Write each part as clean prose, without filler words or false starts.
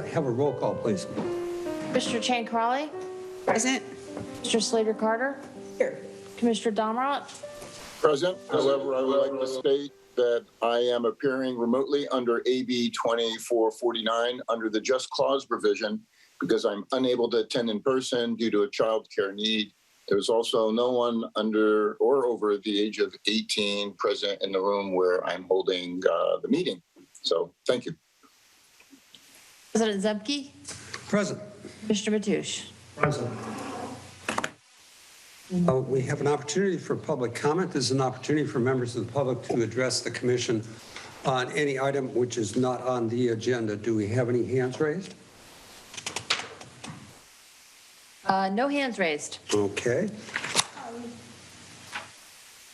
Have a roll call, please. Mr. Chan Crawley? Present. Mr. Slater Carter? Here. Commissioner Domrot? Present. However, I would like to state that I am appearing remotely under AB 2449 under the Just Clause provision because I'm unable to attend in person due to a child care need. There's also no one under or over the age of 18 present in the room where I'm holding the meeting. So thank you. President Zemke? Present. Mr. Mateusz? Present. We have an opportunity for public comment. This is an opportunity for members of the public to address the commission on any item which is not on the agenda. Do we have any hands raised? No hands raised. Okay.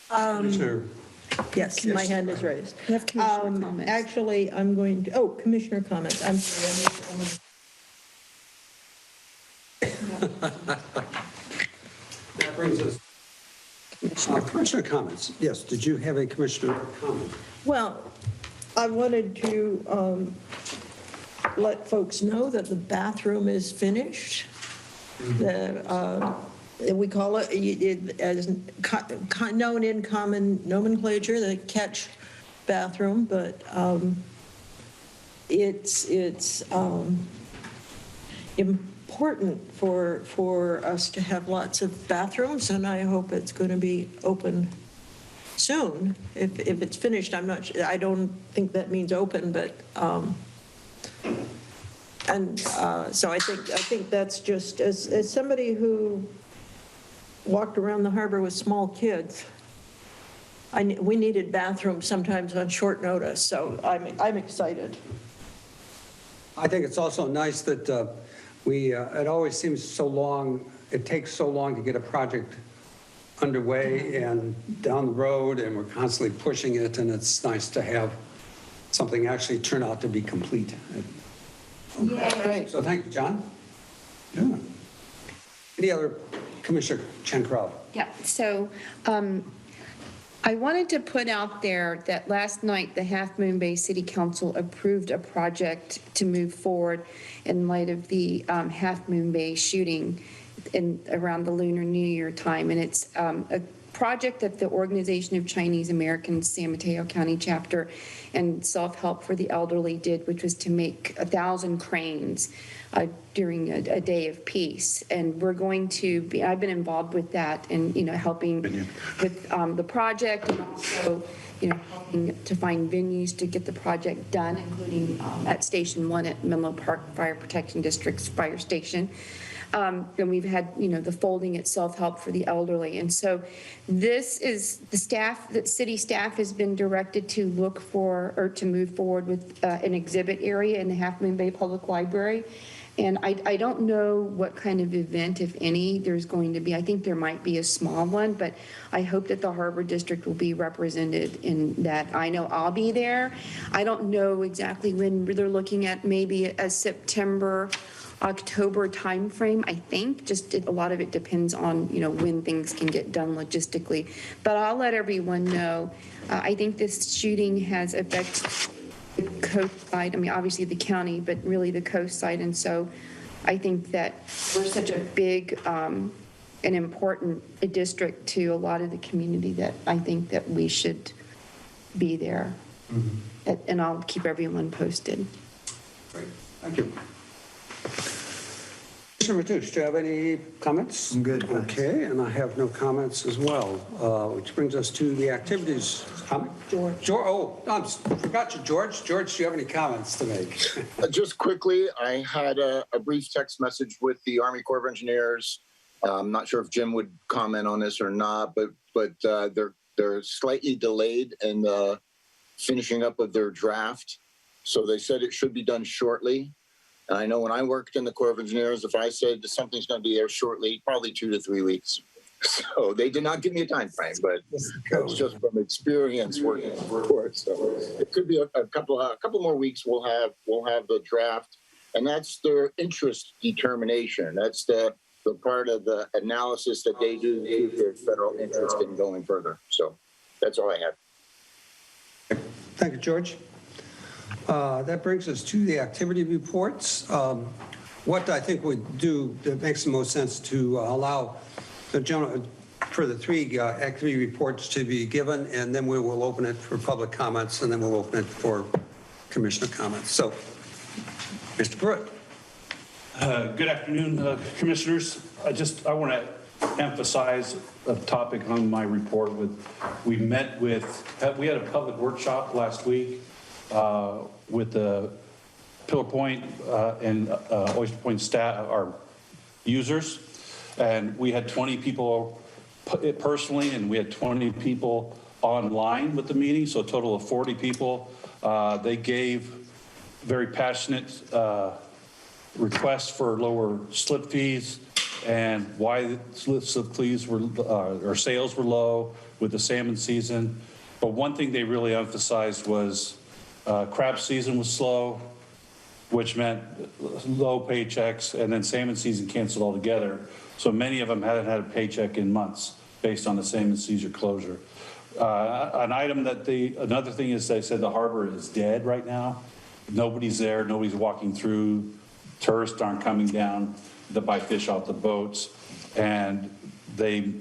Commissioner. Yes, my hand is raised. We have commissioner comments. Actually, I'm going to, commissioner comments. I'm sorry. That brings us. Commissioner comments. Yes, did you have a commissioner comment? Well, I wanted to let folks know that the bathroom is finished. We call it as known in common nomenclature, the catch bathroom, but it's important for us to have lots of bathrooms, and I hope it's going to be open soon. If it's finished, I'm not sure. I don't think that means open, but so I think that's just as somebody who walked around the harbor with small kids, we needed bathrooms sometimes on short notice, so I'm excited. I think it's also nice that it always seems so long, it takes so long to get a project underway and down the road, and we're constantly pushing it, and it's nice to have something actually turn out to be complete. Okay, so thank you, John. Yeah. Any other, Commissioner Chen-Crowell? Yeah, so I wanted to put out there that last night the Half Moon Bay City Council approved a project to move forward in light of the Half Moon Bay shooting around the Lunar New Year time. And it's a project that the Organization of Chinese Americans, San Mateo County chapter, and Self-Help for the Elderly did, which was to make 1,000 cranes during a day of peace. And we're going to be, I've been involved with that and, helping with the project, and also, helping to find venues to get the project done, including at Station 1 at Menlo Park Fire Protection District's fire station. And we've had, the folding at Self-Help for the Elderly. And so this is the staff, that city staff has been directed to look for, or to move forward with an exhibit area in the Half Moon Bay Public Library. And I don't know what kind of event, if any, there's going to be. I think there might be a small one, but I hope that the Harbor District will be represented in that. I know I'll be there. I don't know exactly when they're looking at, maybe a September, October timeframe, I think. Just a lot of it depends on, when things can get done logistically. But I'll let everyone know. I think this shooting has affected the coast side. I mean, obviously the county, but really the coast side. And so I think that we're such a big and important district to a lot of the community that I think that we should be there. Mm-hmm. And I'll keep everyone posted. Great. Thank you. Mr. Mateusz, do you have any comments? I'm good. Okay, and I have no comments as well, which brings us to the activities. George. I forgot you, George. George, do you have any comments to make? Just quickly, I had a brief text message with the Army Corps of Engineers. I'm not sure if Jim would comment on this or not, but they're slightly delayed in the finishing up of their draft. So they said it should be done shortly. And I know when I worked in the Corps of Engineers, if I said that something's going to be there shortly, probably 2 to 3 weeks. So they did not give me a time frame, but that's just from experience working for the Corps. So it could be a couple more weeks. We'll have the draft, and that's their interest determination. That's the part of the analysis that they do to see if there's federal interest in going further. So that's all I have. Thank you, George. That brings us to the activity reports. What I think we do that makes the most sense to allow the general, for the three activity reports to be given, and then we will open it for public comments, and then we'll open it for commissioner comments. So, Mr. Pruitt. Good afternoon, commissioners. I want to emphasize a topic on my report. We had a public workshop last week with the Pillar Point and Oyster Point staff, our users, and we had 20 people personally, and we had 20 people online with the meeting, so a total of 40 people. They gave very passionate requests for lower slip fees and why the slip fees were, or sales were low with the salmon season. But one thing they really emphasized was crab season was slow, which meant low paychecks, and then salmon season canceled altogether. So many of them hadn't had a paycheck in months based on the salmon season closure. Another thing is they said the harbor is dead right now. Nobody's there, nobody's walking through. Tourists aren't coming down to buy fish off the boats, and they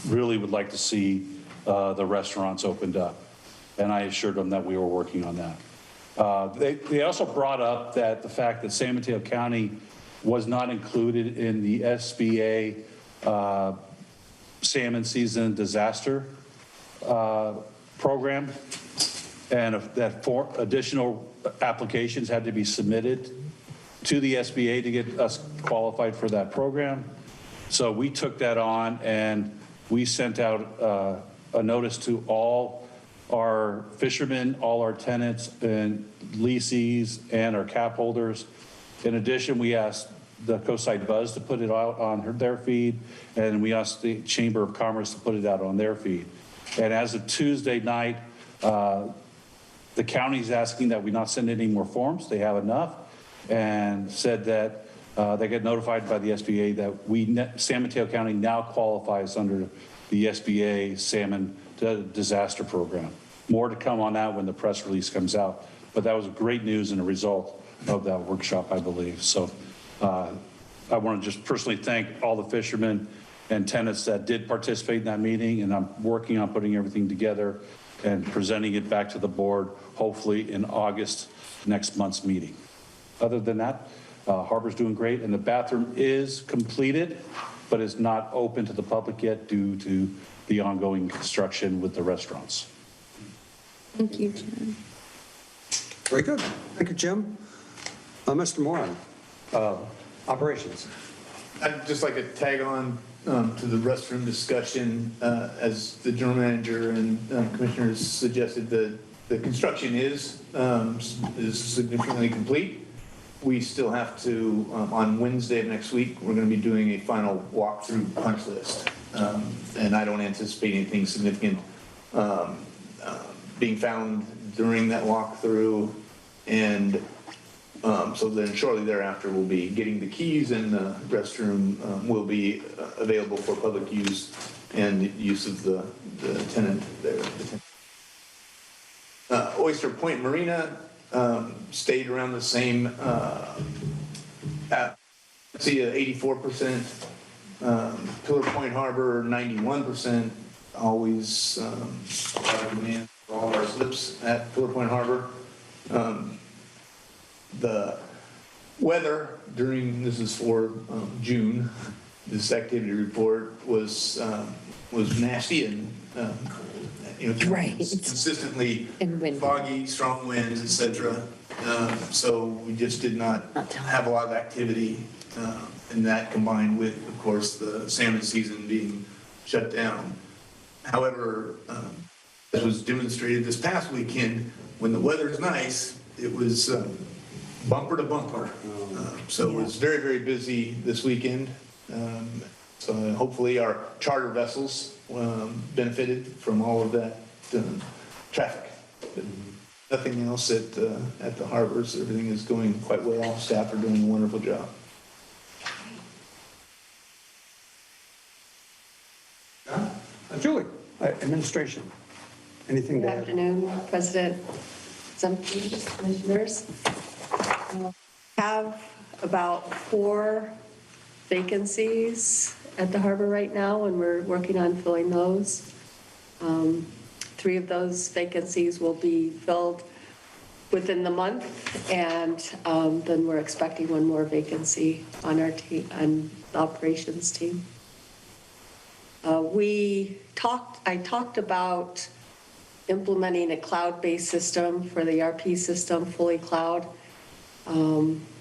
really would like to see the restaurants opened up. And I assured them that we were working on that. They also brought up that the fact that San Mateo County was not included in the SBA salmon season disaster program, and that 4 additional applications had to be submitted to the SBA to get us qualified for that program. So we took that on and we sent out a notice to all our fishermen, all our tenants and leasees and our cap holders. In addition, we asked the Coastside Buzz to put it out on their feed, and we asked the Chamber of Commerce to put it out on their feed. And as of Tuesday night, the county's asking that we not send any more forms. They have enough, and said that they get notified by the SBA that San Mateo County now qualifies under the SBA Salmon Disaster Program. More to come on that when the press release comes out. But that was great news and a result of that workshop, I believe. So I want to just personally thank all the fishermen and tenants that did participate in that meeting, and I'm working on putting everything together and presenting it back to the board, hopefully in August, next month's meeting. Other than that, Harbor's doing great, and the bathroom is completed, but is not open to the public yet due to the ongoing construction with the restaurants. Thank you, Jim. Very good. Thank you, Jim. Mr. Moran, operations. I'd just like to tag on to the restroom discussion. As the general manager and commissioners suggested, the construction is significantly complete. We still have to, on Wednesday of next week, we're going to be doing a final walkthrough punch list. And I don't anticipate anything significant being found during that walkthrough. And so then shortly thereafter, we'll be getting the keys, and the restroom will be available for public use and use of the tenant there. Oyster Point Marina stayed around the same, see 84%, Pillar Point Harbor 91%, always a lot of demand for all our slips at Pillar Point Harbor. The weather during, this is for June, this activity report was nasty and Right. consistently And windy. foggy, strong winds, etc. So we just did not have a lot of activity, and that combined with, of course, the salmon season being shut down. However, as was demonstrated this past weekend, when the weather is nice, it was bumper to bumper. So it was very, very busy this weekend. So hopefully our charter vessels benefited from all of that traffic. But nothing else at the harbors. Everything is going quite well. Staff are doing a wonderful job. Julie, administration. Anything Good to add? afternoon, President, Zemke, commissioners. Have about 4 vacancies at the harbor right now, and we're working on filling those. 3 of those vacancies will be filled within the month, and then we're expecting 1 more vacancy on our team, on the operations team. I talked about implementing a cloud-based system for the ERP system, fully cloud.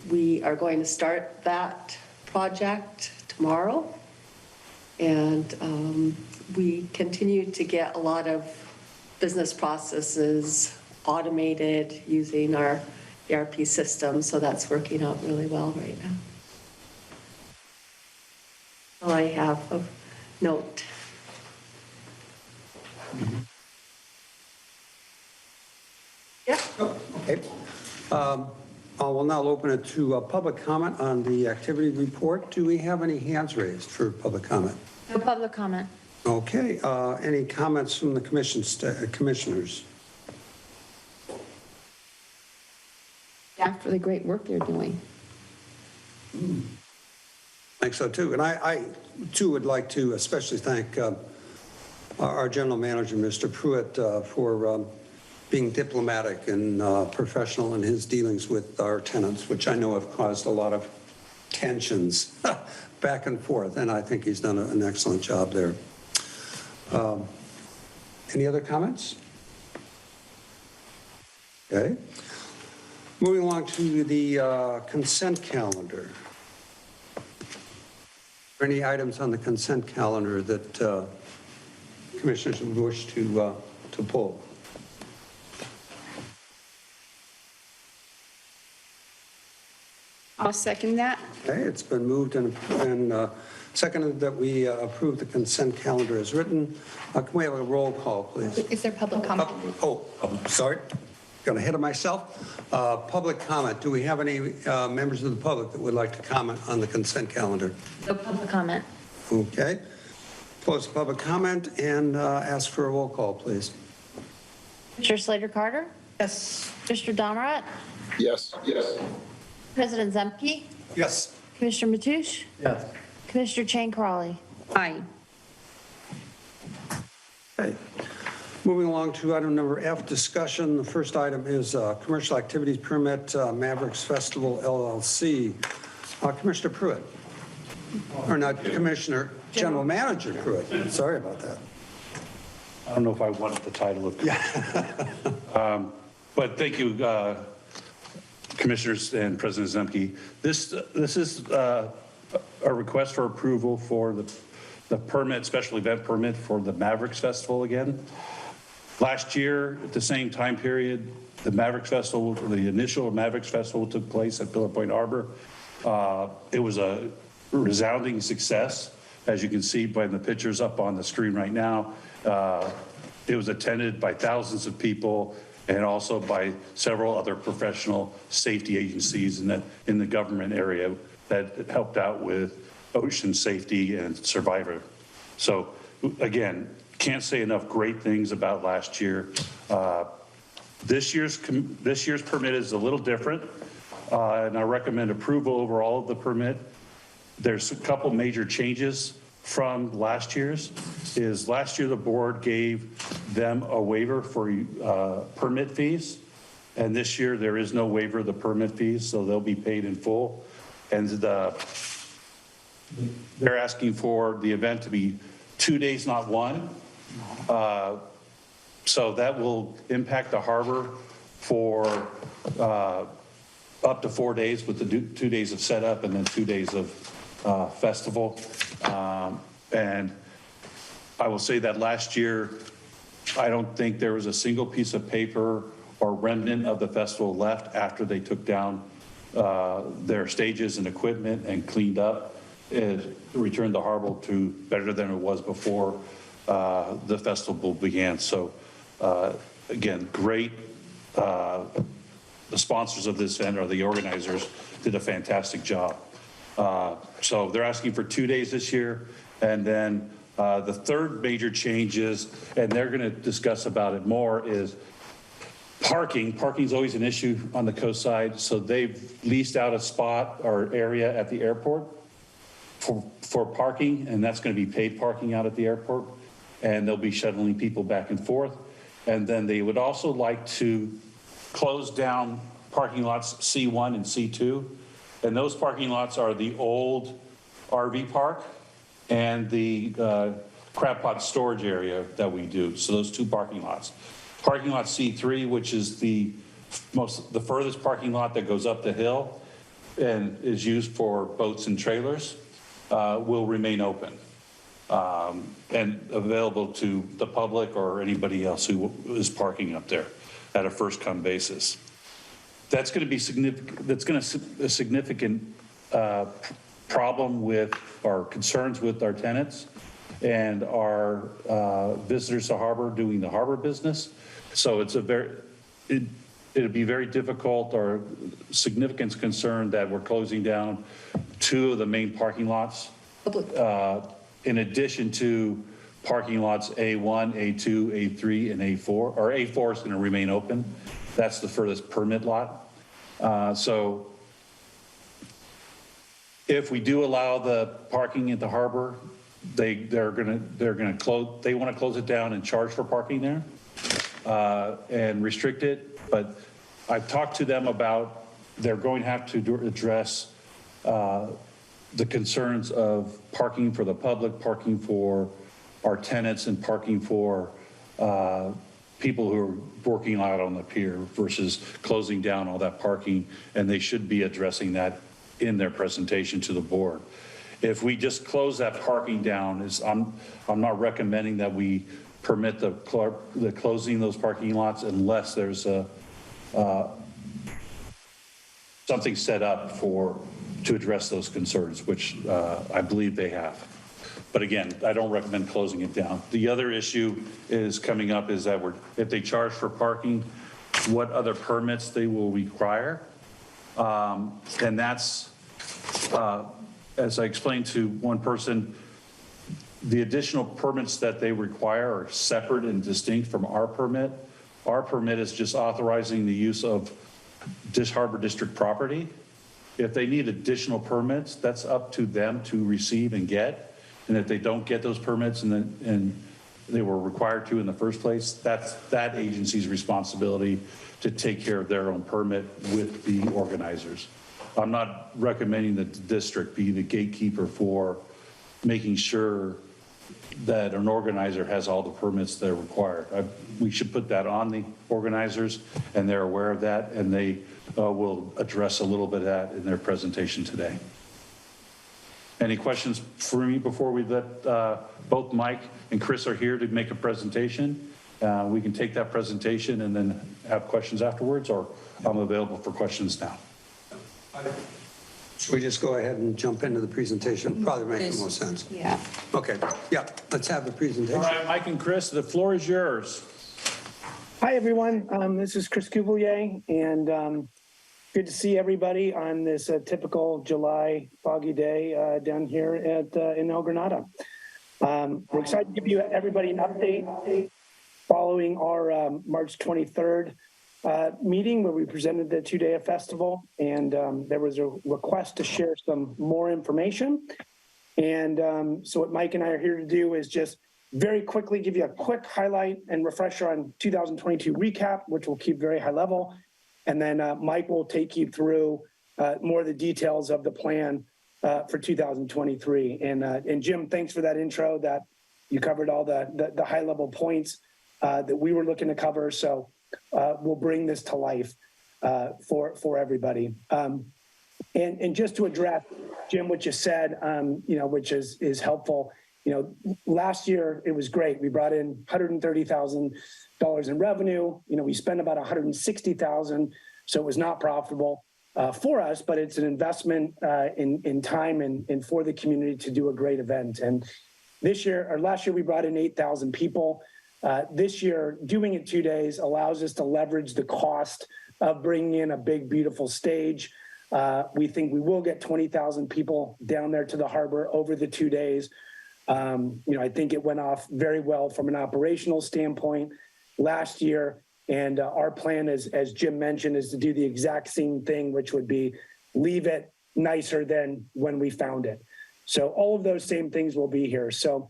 We are going to start that project tomorrow. And we continue to get a lot of business processes automated using our ERP system. So that's working out really well right now. All I have of note. Yeah. Okay. I will now open it to public comment on the activity report. Do we have any hands raised for public comment? No public comment. Okay, any comments from the commissioners? Yeah, for the great work they're doing. I think so too. And I too would like to especially thank our general manager, Mr. Pruitt, for being diplomatic and professional in his dealings with our tenants, which I know have caused a lot of tensions back and forth. And I think he's done an excellent job there. Any other comments? Okay. Moving along to the consent calendar. Are there any items on the consent calendar that commissioners would wish to pull? I'll second that. Okay, it's been moved and seconded that we approve the consent calendar as written. Can we have a roll call, please? Is there public comment? Sorry. Got ahead of myself. Public comment. Do we have any members of the public that would like to comment on the consent calendar? No public comment. Okay. Close the public comment and ask for a roll call, please. Commissioner Slater Carter? Yes. Commissioner Domerat? Yes. President Zemke? Yes. Commissioner Matoush? Yes. Commissioner Chang Crawley? Aye. Okay. Moving along to item number F, discussion. The first item is commercial activities permit, Mavericks Festival LLC. Commissioner Pruitt, or not Commissioner, General Manager Pruitt. Sorry about that. I don't know if I wanted the title of. Yeah. But thank you, Commissioners and President Zemke. This is a request for approval for the permit, special event permit for the Mavericks Festival again. Last year, at the same time period, the Mavericks Festival, the initial Mavericks Festival took place at Pillar Point Harbor. It was a resounding success, as you can see by the pictures up on the screen right now. It was attended by thousands of people and also by several other professional safety agencies in the government area that helped out with ocean safety and survivor. So again, can't say enough great things about last year. This year's permit is a little different, and I recommend approval overall of the permit. There's a couple major changes from last year's. Last year the board gave them a waiver for permit fees, and this year there is no waiver of the permit fees, so they'll be paid in full. And they're asking for the event to be 2 days, not 1. So that will impact the harbor for up to 4 days with the 2 days of setup and then 2 days of festival. And I will say that last year, I don't think there was a single piece of paper or remnant of the festival left after they took down their stages and equipment and cleaned up and returned the harbor to better than it was before the festival began. So again, great. The sponsors of this event or the organizers did a fantastic job. So they're asking for 2 days this year. And then the third major change is, and they're going to discuss about it more, is Parking's always an issue on the coast side, so they've leased out a spot or area at the airport for parking, and that's going to be paid parking out at the airport, and they'll be shuttling people back and forth. And then they would also like to close down parking lots C1 and C2, and those parking lots are the old RV park and the crab pot storage area that we do, so those two parking lots. Parking lot C3, which is the furthest parking lot that goes up the hill and is used for boats and trailers, will remain open and available to the public or anybody else who is parking up there at a first-come basis. That's going to be significant. That's going to be a significant problem with our concerns with our tenants and our visitors to harbor doing the harbor business. So it's it'd be very difficult or significant concern that we're closing down two of the main parking lots, in addition to parking lots A1, A2, A3, and A4, or A4 is going to remain open. That's the furthest permit lot. So if we do allow the parking at the harbor, they're going to close it down and charge for parking there and restrict it. But I've talked to them about they're going to have to address the concerns of parking for the public, parking for our tenants, and parking for people who are working out on the pier versus closing down all that parking, and they should be addressing that in their presentation to the board. If we just close that parking down, I'm not recommending that we permit the closing those parking lots unless there's something set up to address those concerns, which I believe they have. But again, I don't recommend closing it down. The other issue is coming up is that if they charge for parking, what other permits they will require. And that's, as I explained to one person, the additional permits that they require are separate and distinct from our permit. Our permit is just authorizing the use of Harbor District property. If they need additional permits, that's up to them to receive and get. And if they don't get those permits and they were required to in the first place, that's that agency's responsibility to take care of their own permit with the organizers. I'm not recommending that the district be the gatekeeper for making sure that an organizer has all the permits that are required. We should put that on the organizers, and they're aware of that, and they will address a little bit of that in their presentation today. Any questions for me before we let both Mike and Chris are here to make a presentation? We can take that presentation and then have questions afterwards, or I'm available for questions now. Should we just go ahead and jump into the presentation? Probably makes the most sense. Yeah. Okay, yeah, let's have the presentation. All right, Mike and Chris, the floor is yours. Hi, everyone. This is Chris Couvelier, and good to see everybody on this typical July foggy day down here in El Granada. We're excited to give everybody an update following our March 23rd meeting where we presented the two-day festival, and there was a request to share some more information. And so what Mike and I are here to do is just very quickly give you a quick highlight and refresher on 2022 recap, which we'll keep very high level. And then Mike will take you through more of the details of the plan for 2023. And Jim, thanks for that intro. That you covered all the high level points that we were looking to cover. So we'll bring this to life for everybody. And just to address, Jim, what you said, which is helpful. Last year it was great. We brought in $130,000 in revenue. We spent about $160,000, so it was not profitable for us, but it's an investment in time and for the community to do a great event. And last year we brought in 8,000 people. This year, doing it 2 days allows us to leverage the cost of bringing in a big, beautiful stage. We think we will get 20,000 people down there to the harbor over the 2 days. I think it went off very well from an operational standpoint. Last year, And our plan is, as Jim mentioned, is to do the exact same thing, which would be leave it nicer than when we found it. So all of those same things will be here. So,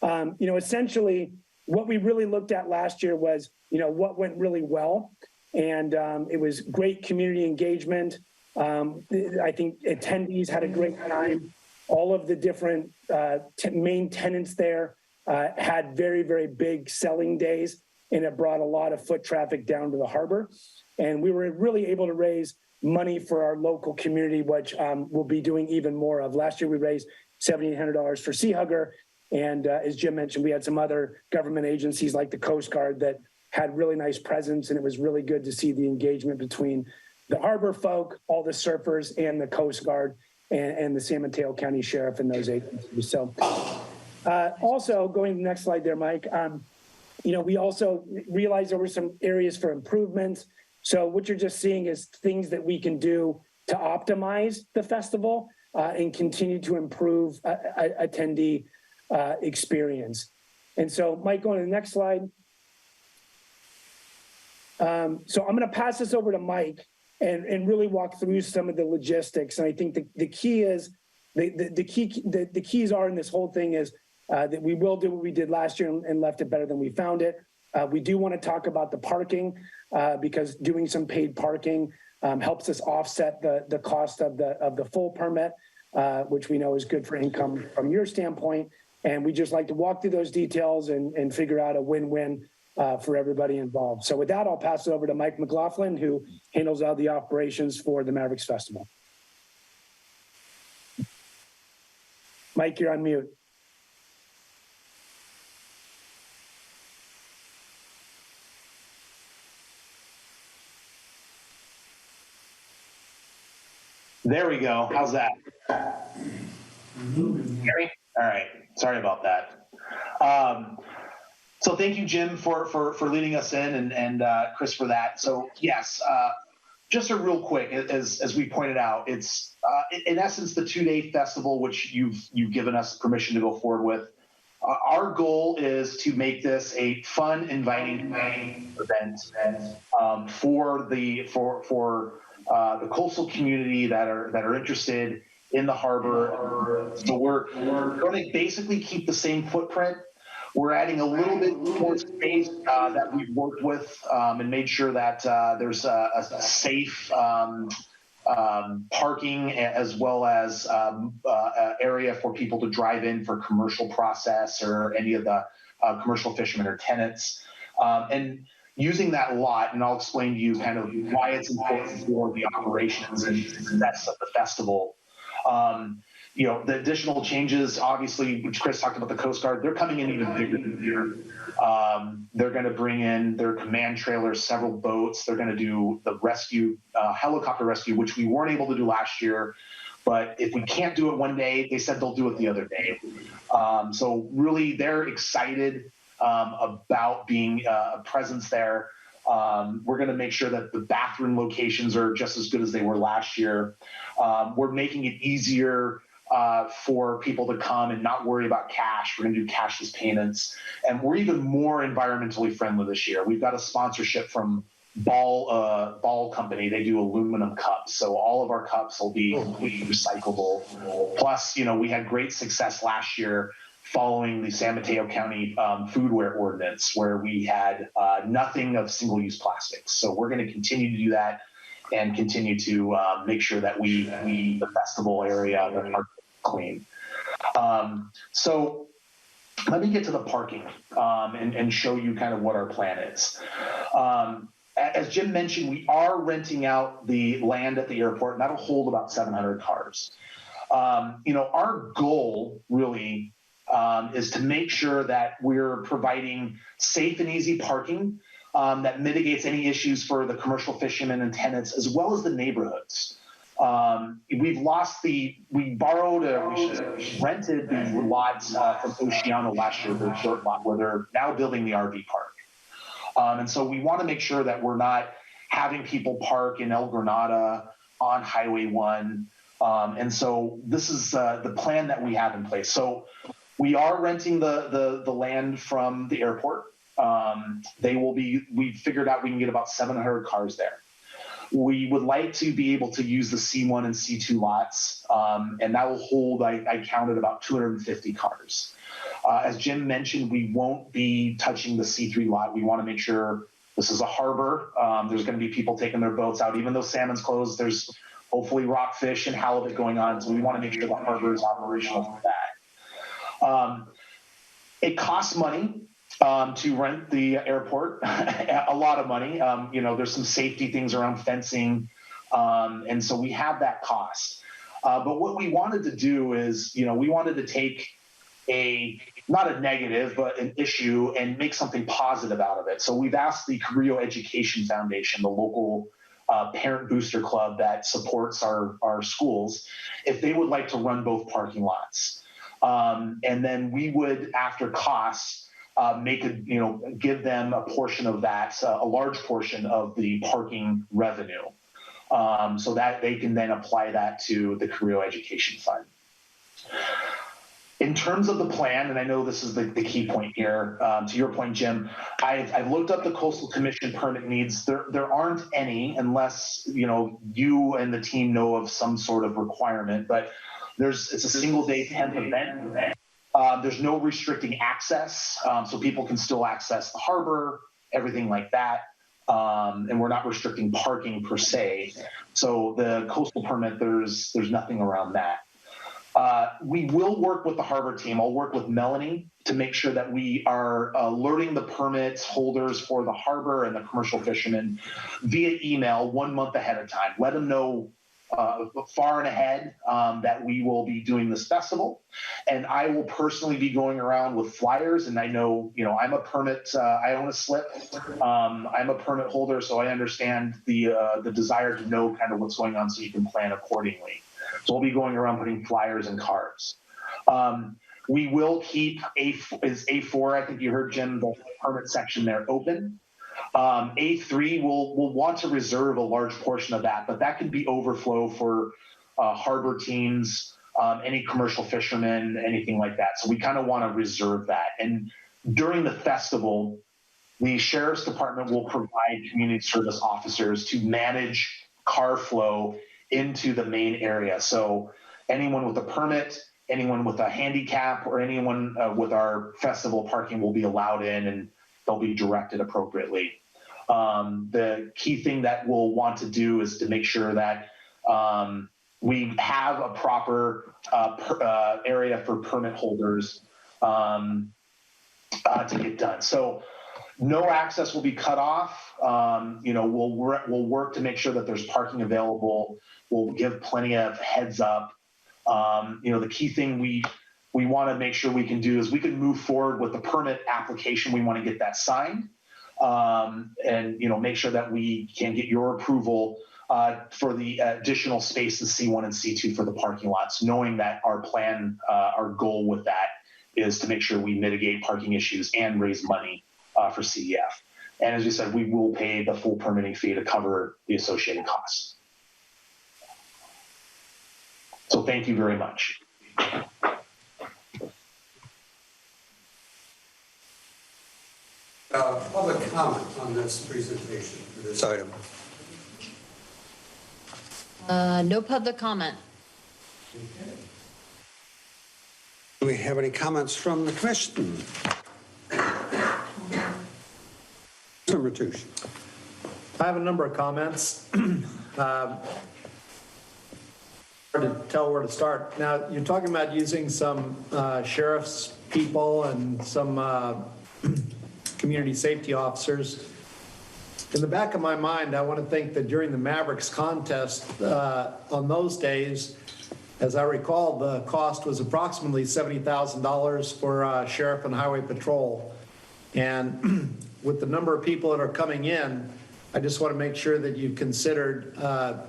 essentially what we really looked at last year was, what went really well. And it was great community engagement. I think attendees had a great time. All of the different main tenants there had very, very big selling days, and it brought a lot of foot traffic down to the harbor. And we were really able to raise money for our local community, which we'll be doing even more of. Last year, we raised $7,800 for Sea Hugger. And as Jim mentioned, we had some other government agencies like the Coast Guard that had really nice presence, and it was really good to see the engagement between the harbor folk, all the surfers, and the Coast Guard and the San Mateo County Sheriff and those agencies. So also, going to the next slide there, Mike, we also realized there were some areas for improvements. So what you're just seeing is things that we can do to optimize the festival and continue to improve attendee experience. And so, Mike, going to the next slide. So I'm going to pass this over to Mike and really walk through some of the logistics. And I think the key is the keys are in this whole thing is that we will do what we did last year and left it better than we found it. We do want to talk about the parking because doing some paid parking helps us offset the cost of the full permit, which we know is good for income from your standpoint. And we just like to walk through those details and figure out a win-win for everybody involved. So with that, I'll pass it over to Mike McLaughlin, who handles all the operations for the Mavericks Festival. Mike, you're on mute. There we go. How's that? Gary? All right. Sorry about that. So thank you, Jim, for leading us in and Chris for that. So yes, just a real quick, as we pointed out, it's in essence the 2-day festival, which you've given us permission to go forward with. Our goal is to make this a fun, inviting event for the coastal community that are interested in the harbor. So we're going to basically keep the same footprint. We're adding a little bit more space that we've worked with and made sure that there's a safe parking as well as area for people to drive in for commercial process or any of the commercial fishermen or tenants. And using that lot, and I'll explain to you kind of why it's important for the operations and success of the festival. The additional changes, obviously, which Chris talked about, the Coast Guard, they're coming in even bigger than here. They're going to bring in their command trailers, several boats. They're going to do the rescue, helicopter rescue, which we weren't able to do last year. But if we can't do it one day, they said they'll do it the other day. So really, they're excited about being a presence there. We're going to make sure that the bathroom locations are just as good as they were last year. We're making it easier for people to come and not worry about cash. We're going to do cashless payments. And we're even more environmentally friendly this year. We've got a sponsorship from Ball Company. They do aluminum cups. So all of our cups will be recyclable. Plus, we had great success last year following the San Mateo County foodware ordinance, where we had nothing of single-use plastics. So we're going to continue to do that and continue to make sure that the festival area are clean. So let me get to the parking and show you kind of what our plan is. As Jim mentioned, we are renting out the land at the airport, and that'll hold about 700 cars. Our goal really is to make sure that we're providing safe and easy parking that mitigates any issues for the commercial fishermen and tenants, as well as the neighborhoods. We rented the lots from Oceano last year, the dirt lot, where they're now building the RV park. And so we want to make sure that we're not having people park in El Granada on Highway 1. And so this is the plan that we have in place. So we are renting the land from the airport. We figured out we can get about 700 cars there. We would like to be able to use the C1 and C2 lots, and that will hold, I counted about 250 cars. As Jim mentioned, we won't be touching the C3 lot. We want to make sure this is a harbor. There's going to be people taking their boats out. Even though salmon's closed, there's hopefully rockfish and halibut going on, so we want to make sure the harbor is operational for that. It costs money to rent the airport, a lot of money. There's some safety things around fencing, and so we have that cost. But what we wanted to do is, we wanted to take not a negative, but an issue and make something positive out of it. So we've asked the Carrillo Education Foundation, the local parent booster club that supports our schools, if they would like to run both parking lots. And then we would, after costs, give them a portion of that, a large portion of the parking revenue, so that they can then apply that to the Carrillo Education Fund. In terms of the plan, and I know this is the key point here, to your point, Jim, I've looked up the Coastal Commission permit needs. There aren't any unless, you and the team know of some sort of requirement, but it's a single day 10th event. There's no restricting access, so people can still access the harbor, everything like that. And we're not restricting parking per se. So the coastal permit, there's nothing around that. We will work with the harbor team. I'll work with Melanie to make sure that we are alerting the permit holders for the harbor and the commercial fishermen via email 1 month ahead of time. Let them know far and ahead that we will be doing this festival. And I will personally be going around with flyers. And I know, I'm a permit, I own a slip. I'm a permit holder, so I understand the desire to know kind of what's going on so you can plan accordingly. So we'll be going around putting flyers and cards. We will keep A4, I think you heard Jim, the permit section there open. A3 will want to reserve a large portion of that, but that could be overflow for harbor teams, any commercial fishermen, anything like that. So we kind of want to reserve that. And during the festival, the Sheriff's Department will provide community service officers to manage car flow into the main area. So anyone with a permit, anyone with a handicap, or anyone with our festival parking will be allowed in, and they'll be directed appropriately. The key thing that we'll want to do is to make sure that we have a proper area for permit holders to get done. So no access will be cut off. We'll work to make sure that there's parking available. We'll give plenty of heads up. The key thing we want to make sure we can do is we can move forward with the permit application. We want to get that signed, and make sure that we can get your approval for the additional spaces C1 and C2 for the parking lots, knowing that our plan, our goal with that is to make sure we mitigate parking issues and raise money for CEF. And as you said, we will pay the full permitting fee to cover the associated costs. So thank you very much. Public comment on this presentation for this item. No public comment. Okay. Do we have any comments from the commission? Mr. Mateusz. I have a number of comments. Hard to tell where to start. Now, you're talking about using some sheriff's people and some community safety officers. In the back of my mind, I want to think that during the Mavericks contest on those days, as I recall, the cost was approximately $70,000 for sheriff and highway patrol. And with the number of people that are coming in, I just want to make sure that you've considered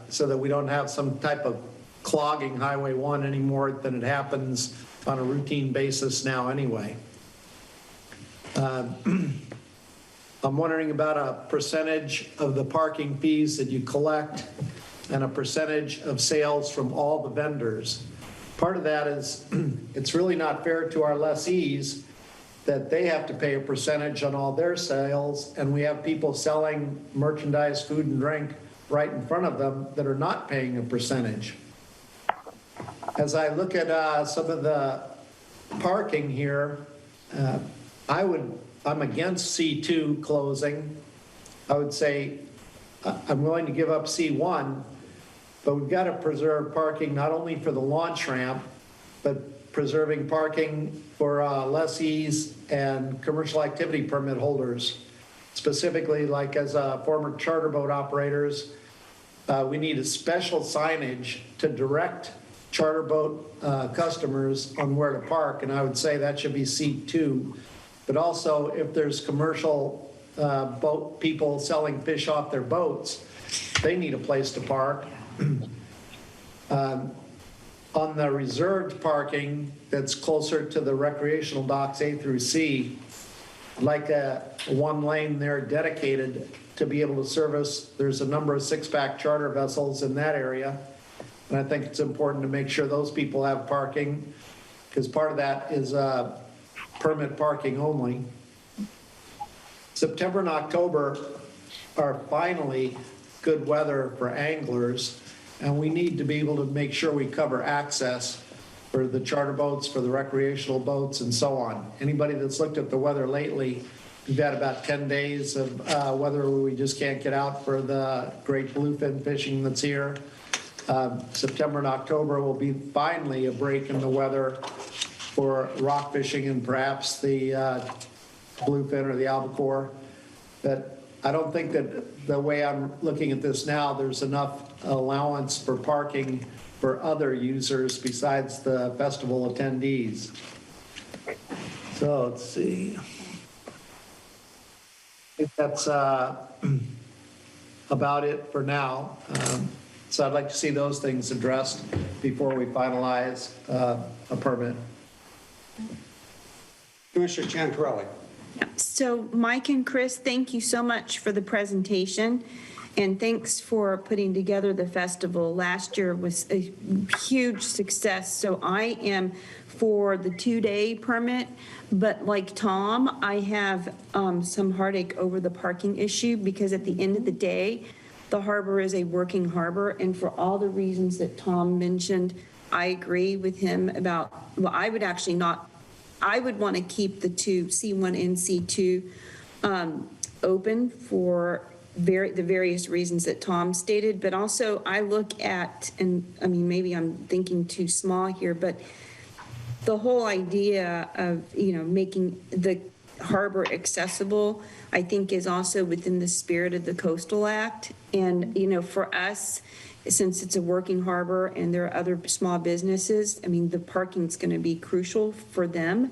so that we don't have some type of clogging Highway 1 any more than it happens on a routine basis now anyway. I'm wondering about a percentage of the parking fees that you collect and a percentage of sales from all the vendors. Part of that is it's really not fair to our lessees that they have to pay a percentage on all their sales, and we have people selling merchandise, food and drink right in front of them that are not paying a percentage. As I look at some of the parking here, I'm against C2 closing. I would say I'm willing to give up C1, but we've got to preserve parking not only for the launch ramp, but preserving parking for lessees and commercial activity permit holders. Specifically, like as former charter boat operators, we need a special signage to direct charter boat customers on where to park, and I would say that should be C2. But also, if there's commercial boat people selling fish off their boats, they need a place to park. On the reserved parking that's closer to the recreational docks A through C, like a one lane there dedicated to be able to service. There's a number of six-pack charter vessels in that area. And I think it's important to make sure those people have parking, because part of that is permit parking only. September and October are finally good weather for anglers, and we need to be able to make sure we cover access for the charter boats, for the recreational boats, and so on. Anybody that's looked at the weather lately, we've had about 10 days of weather where we just can't get out for the great bluefin fishing that's here. September and October will be finally a break in the weather for rock fishing and perhaps the bluefin or the albacore. But I don't think that the way I'm looking at this now, there's enough allowance for parking for other users besides the festival attendees. So let's see. I think that's about it for now. So I'd like to see those things addressed before we finalize a permit. Commissioner Chancarelli. So Mike and Chris, thank you so much for the presentation, and thanks for putting together the festival. Last year was a huge success, so I am for the 2-day permit, but like Tom, I have some heartache over the parking issue, because at the end of the day, the harbor is a working harbor, and for all the reasons that Tom mentioned, I agree with him about, well, I would actually not, I would want to keep the two, C1 and C2, open for the various reasons that Tom stated. But also I look at, and I mean, maybe I'm thinking too small here, but the whole idea of, making the harbor accessible, I think is also within the spirit of the Coastal Act. And, for us, since it's a working harbor and there are other small businesses, I mean, the parking's going to be crucial for them.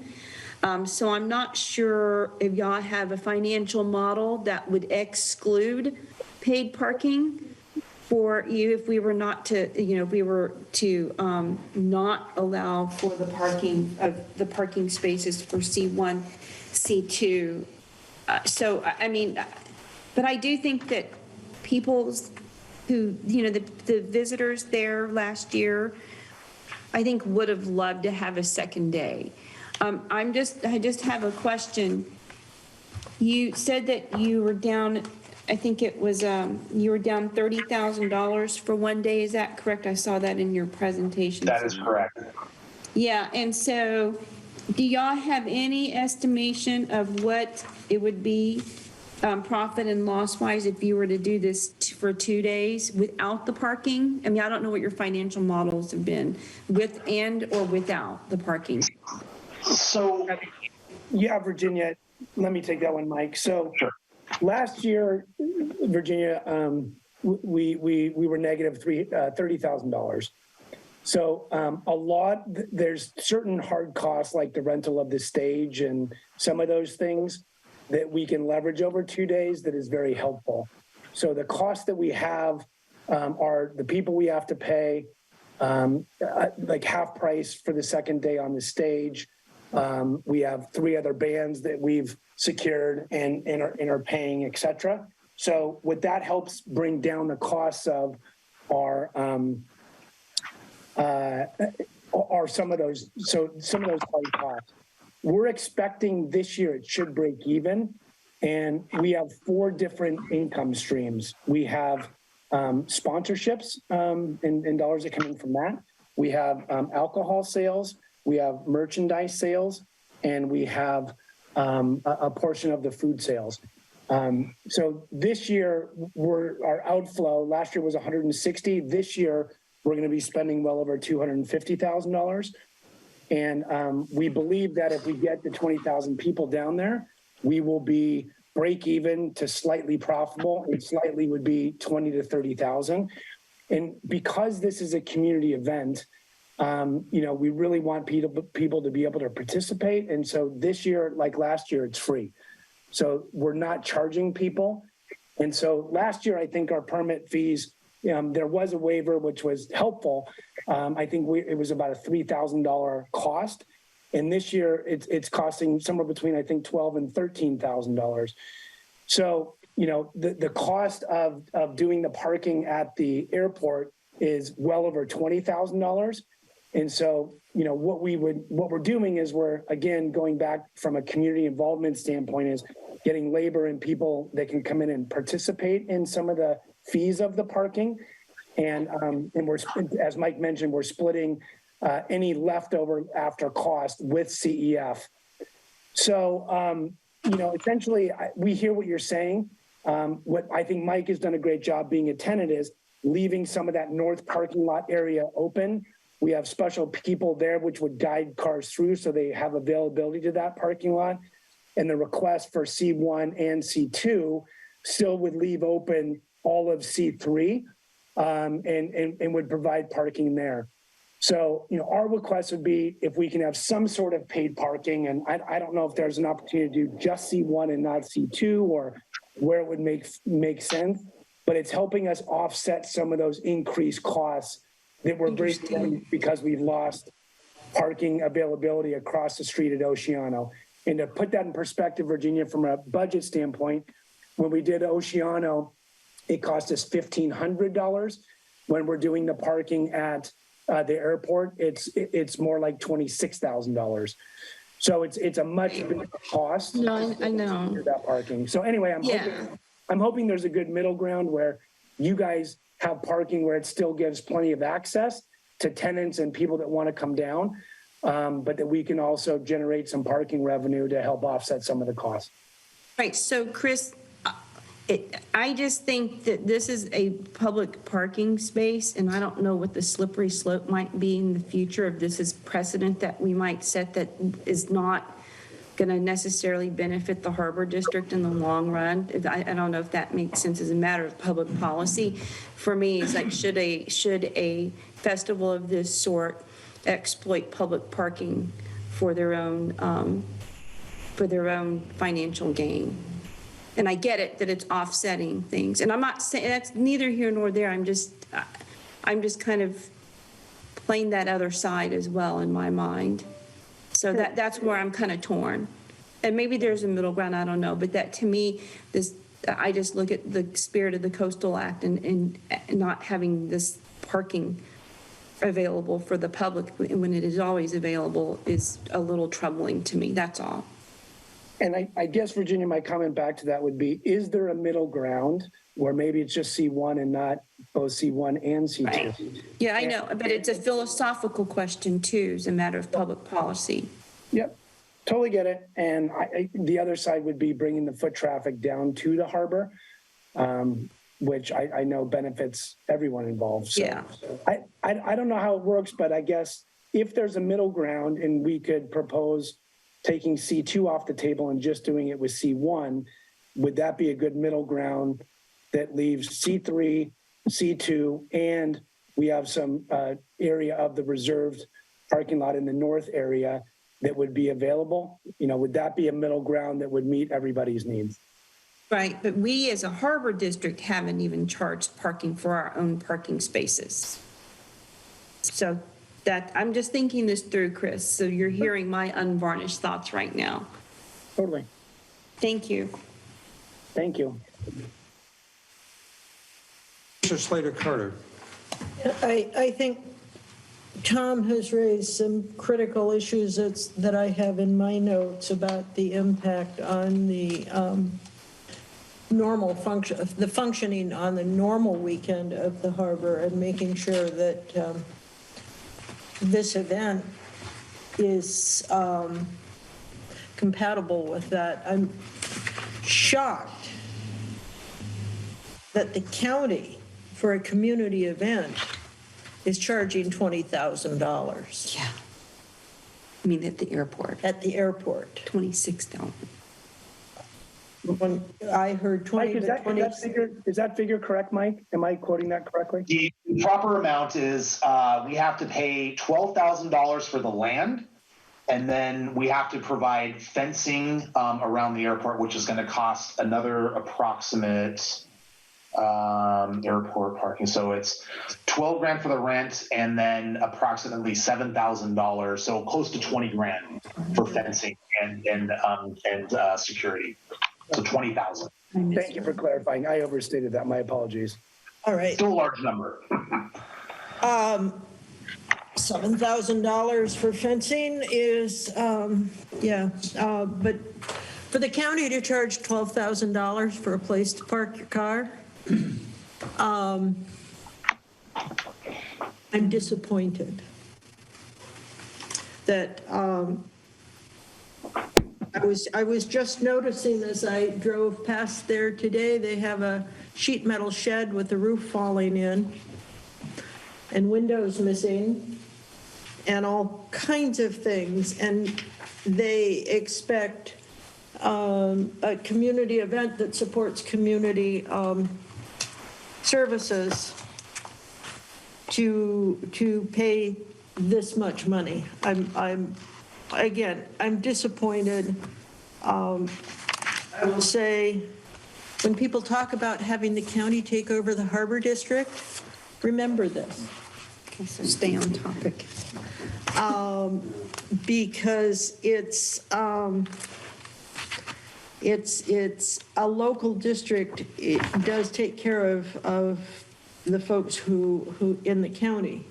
So I'm not sure if y'all have a financial model that would exclude paid parking for you if we were not to, if we were to not allow for the parking spaces for C1, C2. So, I mean, but I do think that people's who, the visitors there last year, I think would have loved to have a second day. I just have a question. You said that you were down, I think it was, you were down $30,000 for one day. Is that correct? I saw that in your presentation. That is correct. Yeah, and so do y'all have any estimation of what it would be profit and loss wise if you were to do this for 2 days without the parking? I mean, I don't know what your financial models have been with and or without the parking. So, Yeah, Virginia, let me take that one, Mike. So sure. Last year, Virginia, we were negative $30,000. So there's certain hard costs like the rental of the stage and some of those things that we can leverage over 2 days that is very helpful. So the costs that we have are the people we have to pay, like half price for the second day on the stage. We have 3 other bands that we've secured and are paying, et cetera. So what that helps bring down the costs of are some of those hard costs. we're expecting this year it should break even. And we have 4 different income streams. We have sponsorships and dollars that come in from that. We have alcohol sales, we have merchandise sales, and we have a portion of the food sales. So this year, our outflow, last year was 160. This year, we're going to be spending well over $250,000. And we believe that if we get the 20,000 people down there, we will be break even to slightly profitable, and slightly would be 20 to 30,000. And because this is a community event, we really want people to be able to participate. And so this year, like last year, it's free. So we're not charging people. And so last year, I think our permit fees, there was a waiver, which was helpful. I think it was about a $3,000 cost. And this year it's costing somewhere between, I think, $12,000 and $13,000. So, the cost of doing the parking at the airport is well over $20,000. And so, what we're doing is we're, again, going back from a community involvement standpoint, is getting labor and people that can come in and participate in some of the fees of the parking. And we're, as Mike mentioned, we're splitting any leftover after cost with CEF. So, essentially, we hear what you're saying. What I think Mike has done a great job being a tenant is leaving some of that north parking lot area open. We have special people there which would guide cars through so they have availability to that parking lot. And the request for C1 and C2 still would leave open all of C3 and would provide parking there. So, our request would be if we can have some sort of paid parking, and I don't know if there's an opportunity to do just C1 and not C2, or where it would make sense, but it's helping us offset some of those increased costs that we're bringing because we've lost parking availability across the street at Oceano. And to put that in perspective, Virginia, from a budget standpoint, when we did Oceano, it cost us $1,500. When we're doing the parking at the airport, it's more like $26,000. So it's a much bigger cost. No, I know. That parking. So anyway, I'm hoping there's a good middle ground where you guys have parking where it still gives plenty of access to tenants and people that want to come down, but that we can also generate some parking revenue to help offset some of the costs. Right. So, Chris, I just think that this is a public parking space, and I don't know what the slippery slope might be in the future if this is precedent that we might set that is not going to necessarily benefit the Harbor District in the long run. I don't know if that makes sense as a matter of public policy. For me, it's like, should a festival of this sort exploit public parking for their own financial gain? And I get it that it's offsetting things, and I'm not saying that's neither here nor there. I'm just kind of playing that other side as well in my mind. So that's where I'm kind of torn, and maybe there's a middle ground. I don't know, but that to me, I just look at the spirit of the Coastal Act and not having this parking available for the public when it is always available is a little troubling to me. That's all. And I guess, Virginia, my comment back to that would be, is there a middle ground where maybe it's just C1 and not both C1 and C2? Right. Yeah, I know, but it's a philosophical question too, as a matter of public policy. Yep, totally get it. And the other side would be bringing the foot traffic down to the harbor, which I know benefits everyone involved. So Yeah. I don't know how it works, but I guess if there's a middle ground and we could propose taking C2 off the table and just doing it with C1, would that be a good middle ground that leaves C3, C2, and we have some area of the reserved parking lot in the north area that would be available? Would that be a middle ground that would meet everybody's needs? Right, but we as a harbor district haven't even charged parking for our own parking spaces. So I'm just thinking this through, Chris. So you're hearing my unvarnished thoughts right now. Totally. Thank you. Thank you. Mr. Slater-Carter. I think Tom has raised some critical issues that I have in my notes about the impact on the normal function, the functioning on the normal weekend of the harbor, and making sure that this event is compatible with that. I'm shocked that the county, for a community event, is charging $20,000 Yeah. I mean, at the airport, at the airport. $26. When I heard 20 Mike, to 20. is that figure correct, Mike? Am I quoting that correctly? The proper amount is we have to pay $12,000 for the land, and then we have to provide fencing around the airport, which is going to cost another approximate airport parking. So it's 12 grand for the rent, and then approximately $7,000, so close to 20 grand for fencing and security. So 20,000. Thank you for clarifying. I overstated that. My apologies. All right. Still a large number. $7,000 for fencing is, but for the county to charge $12,000 for a place to park your car, I'm disappointed that I was just noticing as I drove past there today, they have a sheet metal shed with the roof falling in and windows missing and all kinds of things. And they expect a community event that supports community services to pay this much money. I'm disappointed. I will say, when people talk about having the county take over the harbor district, remember this. Okay, so stay on topic. Because it's a local district. It does take care of the folks who in the county.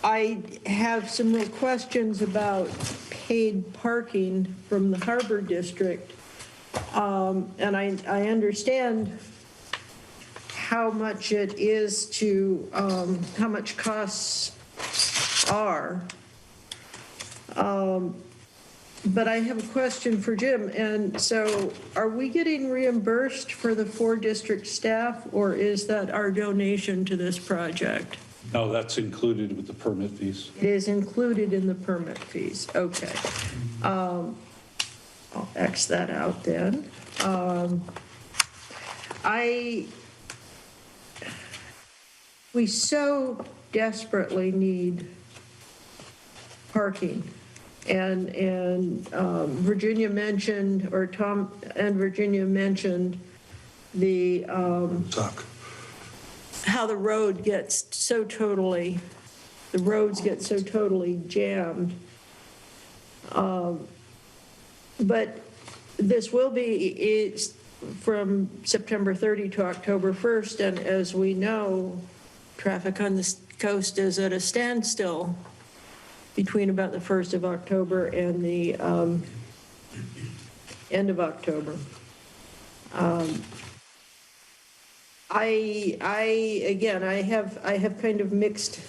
I have some real questions about paid parking from the harbor district. And I understand how much it is to, how much costs are. But I have a question for Jim. And so are we getting reimbursed for the 4 district staff, or is that our donation to this project? No, that's included with the permit fees. It is included in the permit fees. Okay. I'll X that out then. We so desperately need parking. And Virginia mentioned, or Tom and Virginia mentioned the how the roads get so totally jammed. But this will be from September 30 to October 1st, and as we know, traffic on the coast is at a standstill between about the 1st of October and the end of October. I have kind of mixed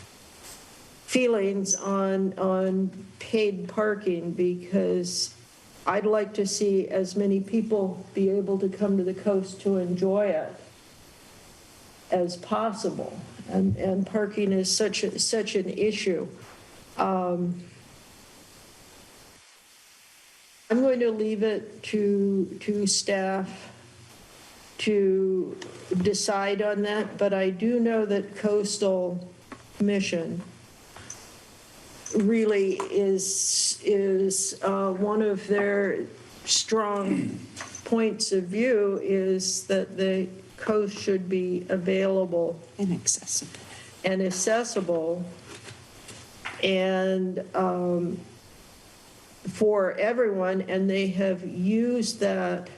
feelings on paid parking, because I'd like to see as many people be able to come to the coast to enjoy it as possible. And parking is such an issue. I'm going to leave it to staff to decide on that, but I do know that Coastal Commission really is one of their strong points of view is that the coast should be available And accessible. and accessible, and for everyone, and they have used that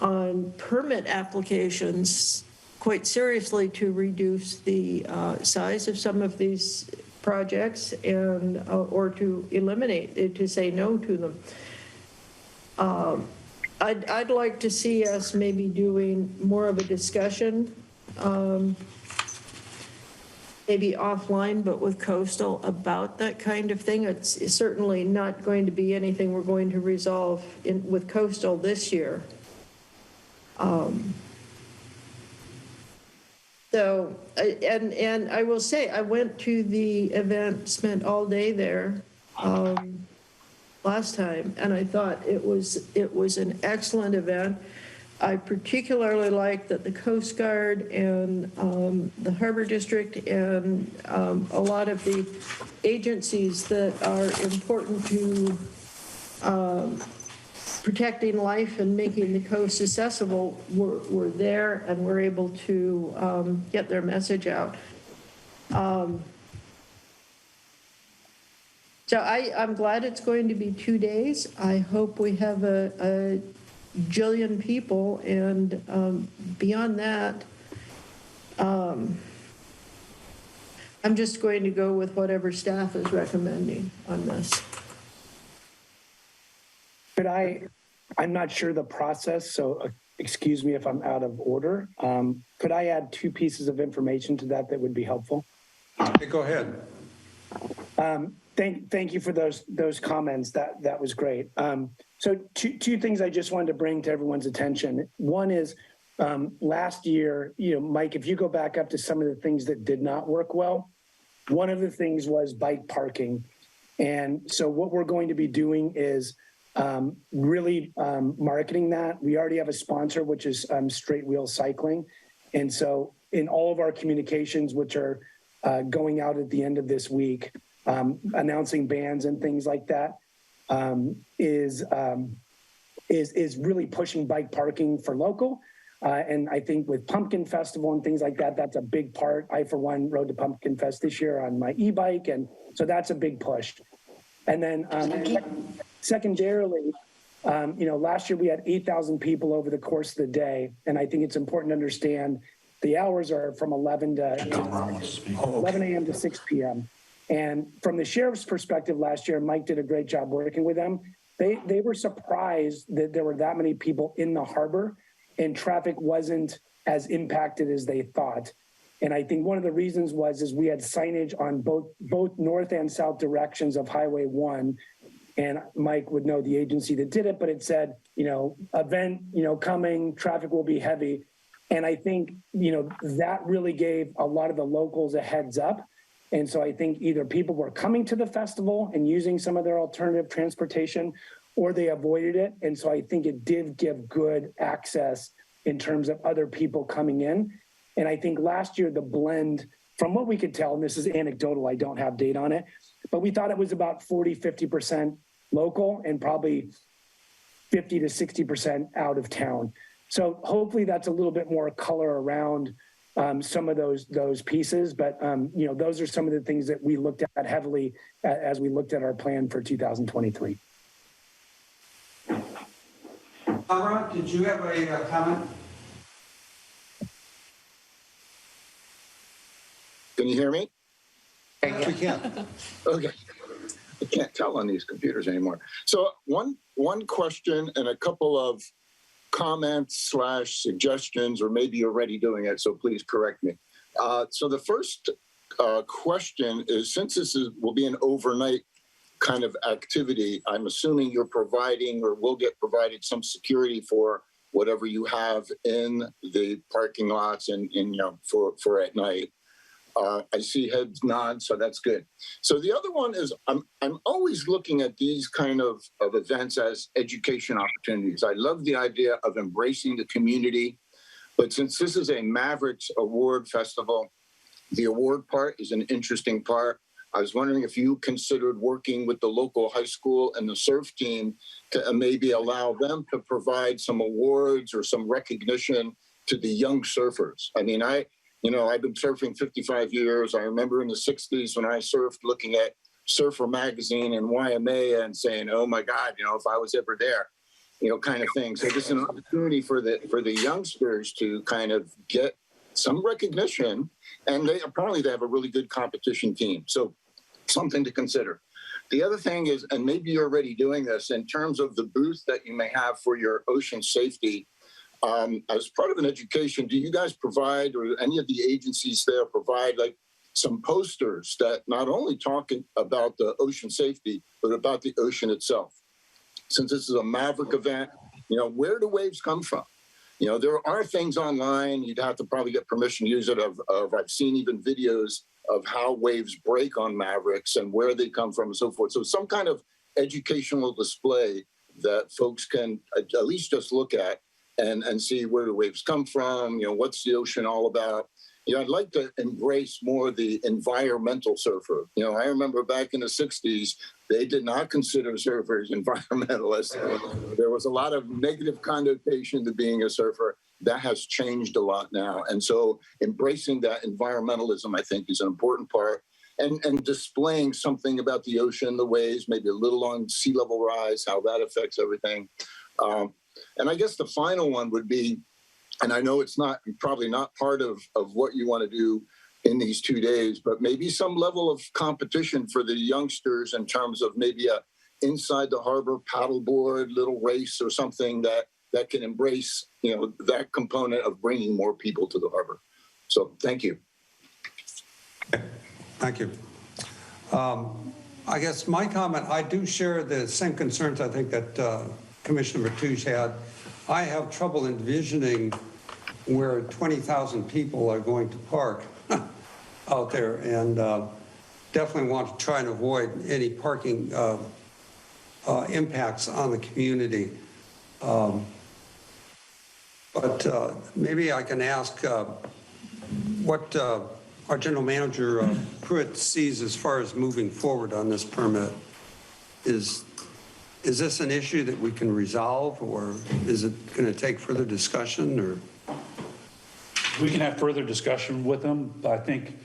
on permit applications quite seriously to reduce the size of some of these projects and, or to eliminate, to say no to them. I'd like to see us maybe doing more of a discussion, maybe offline, but with Coastal about that kind of thing. It's certainly not going to be anything we're going to resolve with Coastal this year. So, and I will say, I went to the event, spent all day there last time, and I thought it was an excellent event. I particularly like that the Coast Guard and the Harbor District and a lot of the agencies that are important to protecting life and making the coast accessible were there and were able to get their message out. So I'm glad it's going to be 2 days. I hope we have a jillion people, and beyond that, I'm just going to go with whatever staff is recommending on this. Could I'm not sure the process, so excuse me if I'm out of order. Could I add 2 pieces of information to that would be helpful? Okay, go ahead. Thank you for those comments. That was great. So two things I just wanted to bring to everyone's attention. One is last year, Mike, if you go back up to some of the things that did not work well, one of the things was bike parking. And so what we're going to be doing is really marketing that. We already have a sponsor, which is Straight Wheel Cycling. And so in all of our communications, which are going out at the end of this week, announcing bans and things like that, is really pushing bike parking for local. And I think with Pumpkin Festival and things like that, that's a big part. I, for one, rode to Pumpkin Fest this year on my e-bike. And so that's a big push. And then secondarily, last year we had 8,000 people over the course of the day. And I think it's important to understand the hours are from 11 a.m. to 6 p.m. And from the sheriff's perspective last year, Mike did a great job working with them. They were surprised that there were that many people in the harbor and traffic wasn't as impacted as they thought. And I think one of the reasons is we had signage on both north and south directions of Highway 1. And Mike would know the agency that did it, but it said, event, coming, traffic will be heavy. And I think, that really gave a lot of the locals a heads up. And so I think either people were coming to the festival and using some of their alternative transportation, or they avoided it. And so I think it did give good access in terms of other people coming in. And I think last year, the blend, from what we could tell, and this is anecdotal, I don't have data on it, but we thought it was about 40-50% local and probably 50 to 60% out of town. So hopefully that's a little bit more color around some of those pieces, but those are some of the things that we looked at heavily as we looked at our plan for 2023. Laura, did you have a comment? Can you hear me? Yes, we can. Okay. I can't tell on these computers anymore. So one question and a couple of comments / suggestions, or maybe you're already doing it, so please correct me. So the first question is, since this will be an overnight kind of activity, I'm assuming you're providing or will get provided some security for whatever you have in the parking lots and for at night. I see heads nod, so that's good. So the other one is I'm always looking at these kind of events as education opportunities. I love the idea of embracing the community, but since this is a Mavericks Award Festival, the award part is an interesting part. I was wondering if you considered working with the local high school and the surf team to maybe allow them to provide some awards or some recognition to the young surfers. I mean, I've been surfing 55 years. I remember in the 60s when I surfed, looking at Surfer Magazine and YMA and saying, oh my God, if I was ever there, kind of thing. So this is an opportunity for the youngsters to kind of get some recognition, and they have a really good competition team. So something to consider. The other thing is, and maybe you're already doing this, in terms of the booth that you may have for your ocean safety, as part of an education, do you guys provide, or any of the agencies there provide, like some posters that not only talk about the ocean safety, but about the ocean itself? Since this is a Maverick event, where do waves come from? There are things online. You'd have to probably get permission to use it. I've seen even videos of how waves break on Mavericks and where they come from and so forth. So some kind of educational display that folks can at least just look at and see where the waves come from, what's the ocean all about. I'd like to embrace more the environmental surfer. I remember back in the 60s, they did not consider surfers environmentalists. There was a lot of negative connotation to being a surfer. That has changed a lot now. And so embracing that environmentalism, I think, is an important part. And displaying something about the ocean, the waves, maybe a little on sea level rise, how that affects everything. And I guess the final one would be, and I know it's probably not part of what you want to do in these 2 days, but maybe some level of competition for the youngsters in terms of maybe a inside the harbor paddleboard little race or something that can embrace, that component of bringing more people to the harbor. So thank you. Thank you. I guess my comment, I do share the same concerns I think that Commissioner Matoush had. I have trouble envisioning where 20,000 people are going to park out there, and definitely want to try and avoid any parking impacts on the community. But maybe I can ask what our general manager, Pruitt, sees as far as moving forward on this permit. Is this an issue that we can resolve, or is it going to take further discussion? Or we can have further discussion with them. I think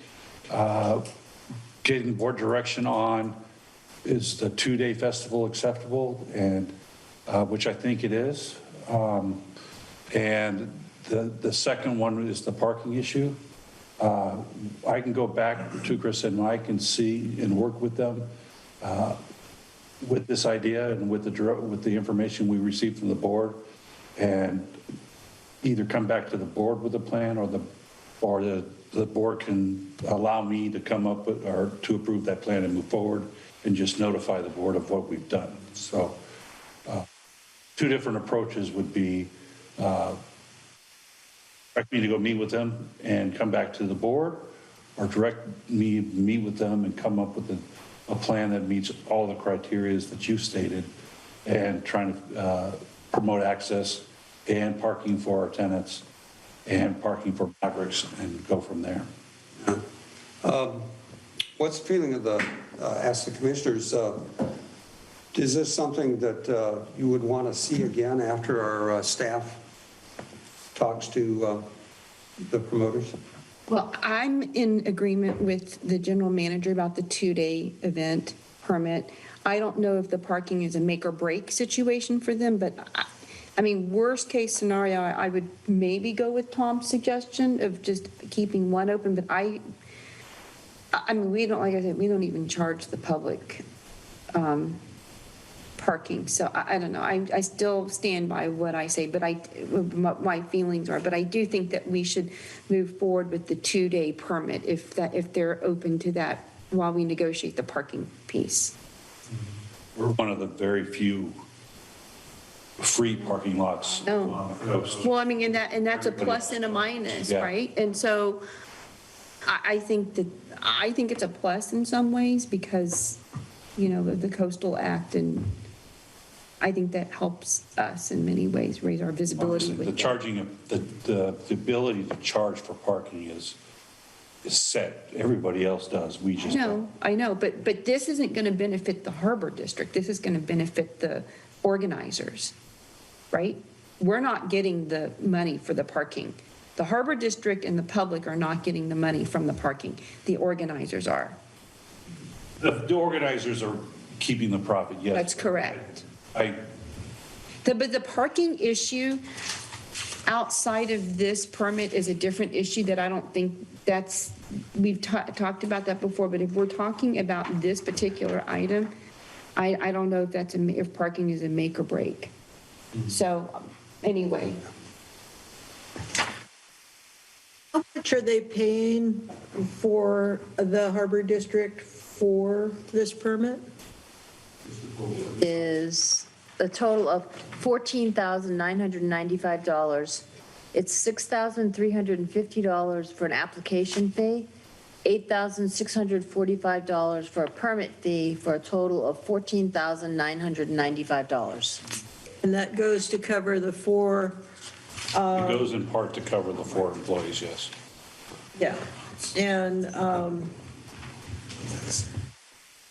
getting board direction on, is the 2-day festival acceptable, and which I think it is. And the second one is the parking issue. I can go back to Chris and Mike and see and work with them with this idea and with the information we received from the board, and either come back to the board with a plan, or the board can allow me to come up with, or to approve that plan and move forward, and just notify the board of what we've done. So 2 different approaches would be direct me to go meet with them and come back to the board, or direct me meet with them and come up with a plan that meets all the criteria that you stated, and trying to promote access and parking for our tenants and parking for Mavericks, and go from there. what's the feeling of ask the commissioners, is this something that you would want to see again after our staff talks to the promoters? Well, I'm in agreement with the general manager about the 2-day event permit. I don't know if the parking is a make or break situation for them, but I mean, worst case scenario, I would maybe go with Tom's suggestion of just keeping one open, but I mean, we don't, like I said, we don't even charge the public parking. So I don't know. I still stand by what I say, but my feelings are, but I do think that we should move forward with the 2-day permit if they're open to that while we negotiate the parking piece. We're one of the very few free parking lots on the coast. Well, I mean, and that's a plus and a minus, Yeah. right? And so I think it's a plus in some ways because, you know, the Coastal Act, and I think that helps us in many ways raise our visibility. The charging, the ability to charge for parking is set. Everybody else does. We just don't. I know, but this isn't going to benefit the Harbor District. This is going to benefit the organizers, right? We're not getting the money for the parking. The Harbor District and the public are not getting the money from the parking. The organizers are. The organizers are keeping the profit, yes. That's correct. But But the parking issue, outside of this permit is a different issue that I don't think that's, we've talked about that before, but if we're talking about this particular item, I don't know if that's, if parking is a make or break. So, anyway. How much are they paying for the Harbor District for this permit? Is a total of $14,995. It's $6,350 for an application fee, $8,645 for a permit fee, for a total of $14,995. And that goes to cover the 4, It goes in part to cover the 4 employees, yes. yeah. And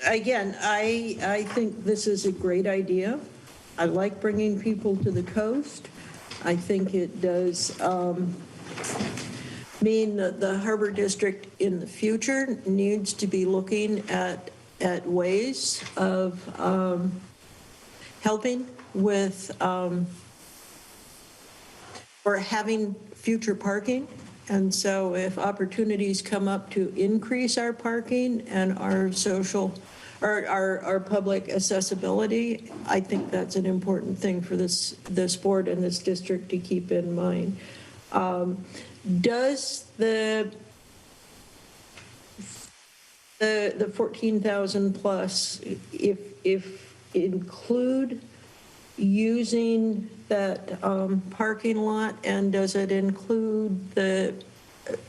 again, I think this is a great idea. I like bringing people to the coast. I think it does mean that the Harbor District in the future needs to be looking at ways of helping with or having future parking. And so if opportunities come up to increase our parking and our social, or our public accessibility, I think that's an important thing for this board and this district to keep in mind. Does the 14,000 plus, if include using that parking lot, and does it include the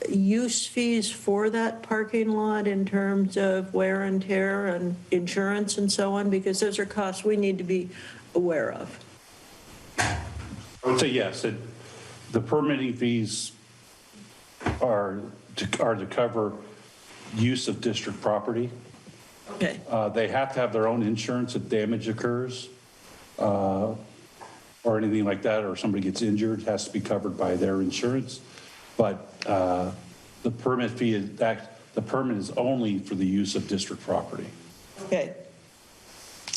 use fees for that parking lot in terms of wear and tear and insurance and so on? Because those are costs we need to be aware of. I would say yes. The permitting fees are to cover use of district property. Okay. They have to have their own insurance if damage occurs or anything like that, or somebody gets injured, it has to be covered by their insurance. But the permit fee is the permit is only for the use of district property. Okay.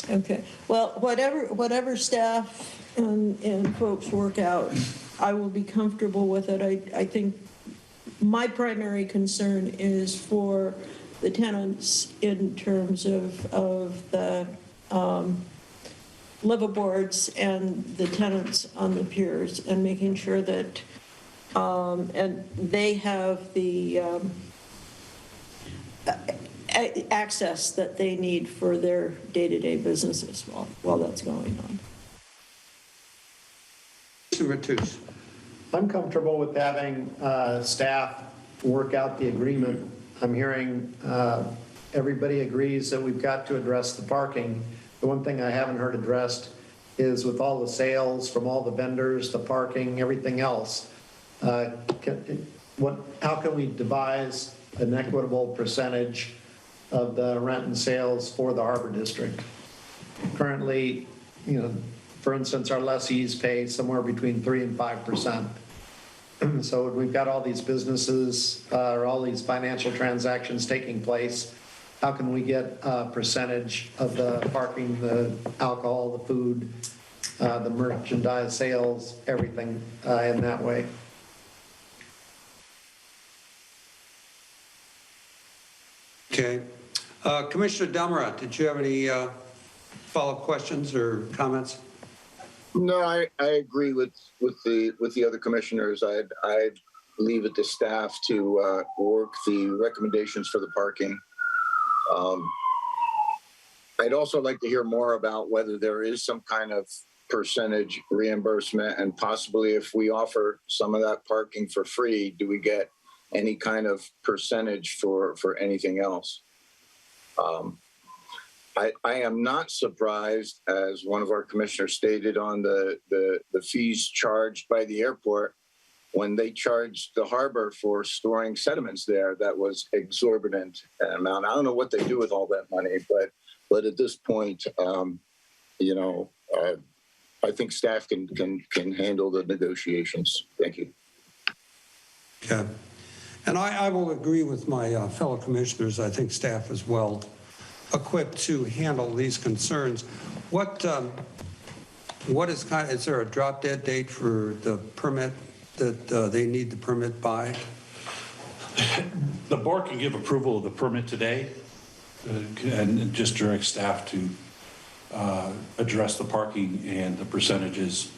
Okay. Well, whatever staff and folks work out, I will be comfortable with it. I think my primary concern is for the tenants in terms of the liveaboards and the tenants on the piers, and making sure that and they have the access that they need for their day-to-day businesses while that's going on. Mr. Matus. I'm comfortable with having staff work out the agreement. I'm hearing everybody agrees that we've got to address the parking. The one thing I haven't heard addressed is with all the sales from all the vendors, the parking, everything else, how can we devise an equitable percentage of the rent and sales for the Harbor District? Currently, for instance, our lessees pay somewhere between 3% and 5%. So we've got all these businesses or all these financial transactions taking place. How can we get a percentage of the parking, the alcohol, the food, the merchandise sales, everything in that way? Okay. Commissioner Delmara, did you have any follow-up questions or comments? No, I agree with the other commissioners. I'd leave it to staff to work the recommendations for the parking. I'd also like to hear more about whether there is some kind of percentage reimbursement, and possibly if we offer some of that parking for free, do we get any kind of percentage for anything else? I am not surprised, as one of our commissioners stated, on the fees charged by the airport when they charged the harbor for storing sediments there. That was exorbitant amount. I don't know what they do with all that money, but at this point, I think staff can handle the negotiations. Thank you. Okay. And I will agree with my fellow commissioners. I think staff is well equipped to handle these concerns. What is there a drop dead date for the permit that they need the permit by? The board can give approval of the permit today and just direct staff to address the parking and the percentages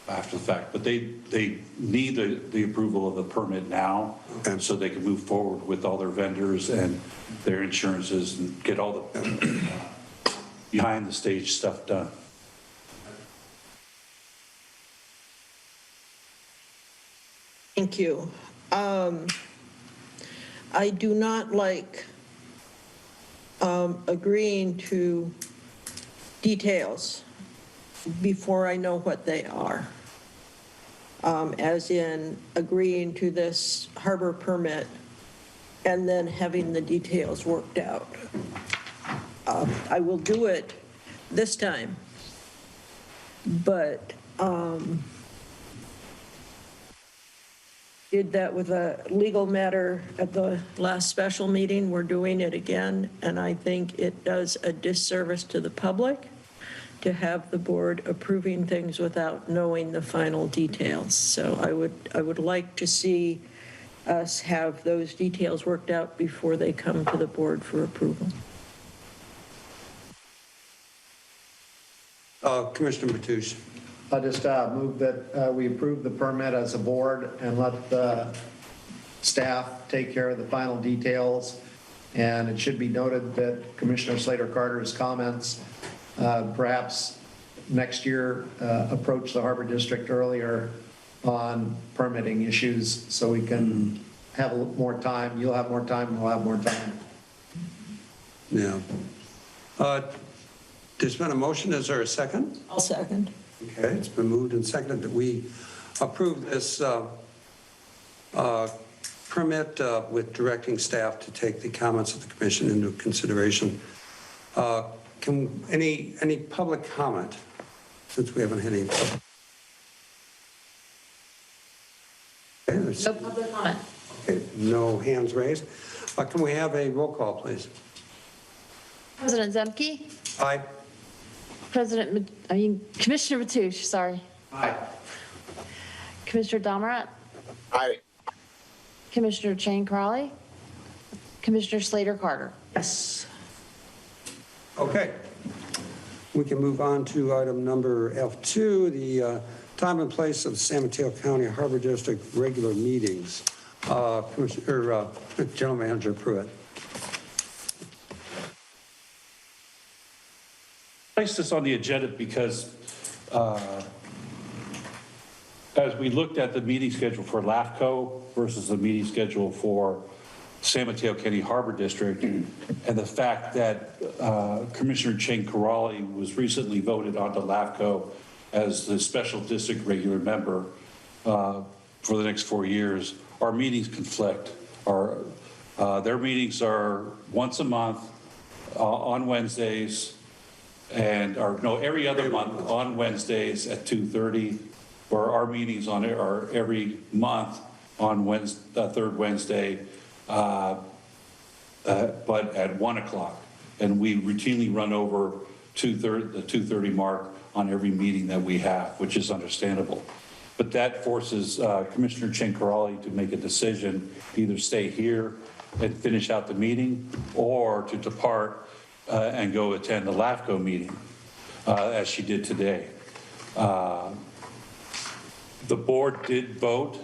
after the fact. But they need the approval of the permit now, so they can move forward with all their vendors and their insurances and get all the behind the stage stuff done. Thank you. I do not like agreeing to details before I know what they are. As in agreeing to this harbor permit and then having the details worked out. I will do it this time, but did that with a legal matter at the last special meeting. We're doing it again, and I think it does a disservice to the public to have the board approving things without knowing the final details. So I would like to see us have those details worked out before they come to the board for approval. Commissioner Matoush. I just move that we approve the permit as a board and let the staff take care of the final details. And it should be noted that Commissioner Slater-Carter's comments perhaps next year approach the Harbor District earlier on permitting issues so we can have a little more time. You'll have more time, we'll have more time. Yeah. There's been a motion. Is there a second? I'll second. Okay, it's been moved and seconded that we approve this permit with directing staff to take the comments of the commission into consideration. Any public comment, since we haven't had any public? Okay, No public comment. okay, no hands raised. Can we have a roll call, please? President Zemke? Aye. Commissioner Matoush, sorry. Aye. Commissioner Domerat? Aye. Commissioner Chang Crowley? Commissioner Slater-Carter? Yes. Okay. We can move on to item number F2, the time and place of San Mateo County Harbor District regular meetings. General Manager Pruitt. Placed this on the agenda because as we looked at the meeting schedule for LAFCO versus the meeting schedule for San Mateo County Harbor District, and the fact that Commissioner Chang Karali was recently voted onto LAFCO as the special district regular member for the next 4 years, our meetings conflict. Their meetings are once a month on Wednesdays, and every other month on Wednesdays at 2:30, where our meetings are every month on third Wednesday, but at 1 o'clock. And we routinely run over the 2:30 mark on every meeting that we have, which is understandable. But that forces Commissioner Chang Karali to make a decision, either stay here and finish out the meeting, or to depart and go attend the LAFCO meeting, as she did today. The board did vote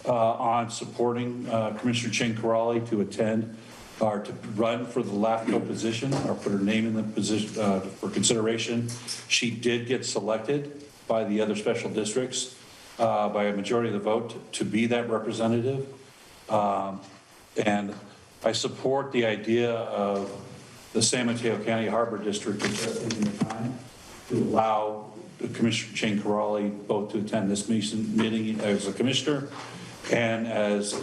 on supporting Commissioner Chang Karali to attend or to run for the LAFCO position, or put her name in the position for consideration. She did get selected by the other special districts by a majority of the vote to be that representative. And I support the idea of the San Mateo County Harbor District taking the time to allow Commissioner Chang Karali both to attend this meeting as a commissioner and as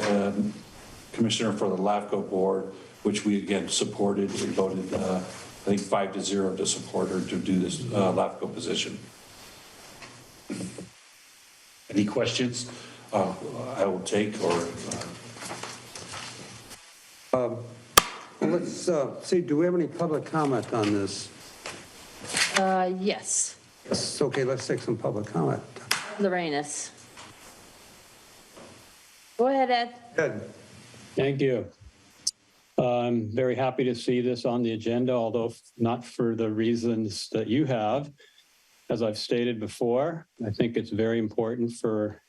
commissioner for the LAFCO board, which we again supported and voted, I think 5-0 to support her to do this LAFCO position. Any questions I will take, or? Let's see, do we have any public comment on this? Yes. Yes, okay, let's take some public comment. Lorenas. Go ahead, Ed. Ed? Thank you. I'm very happy to see this on the agenda, although not for the reasons that you have. As I've stated before, I think it's very important for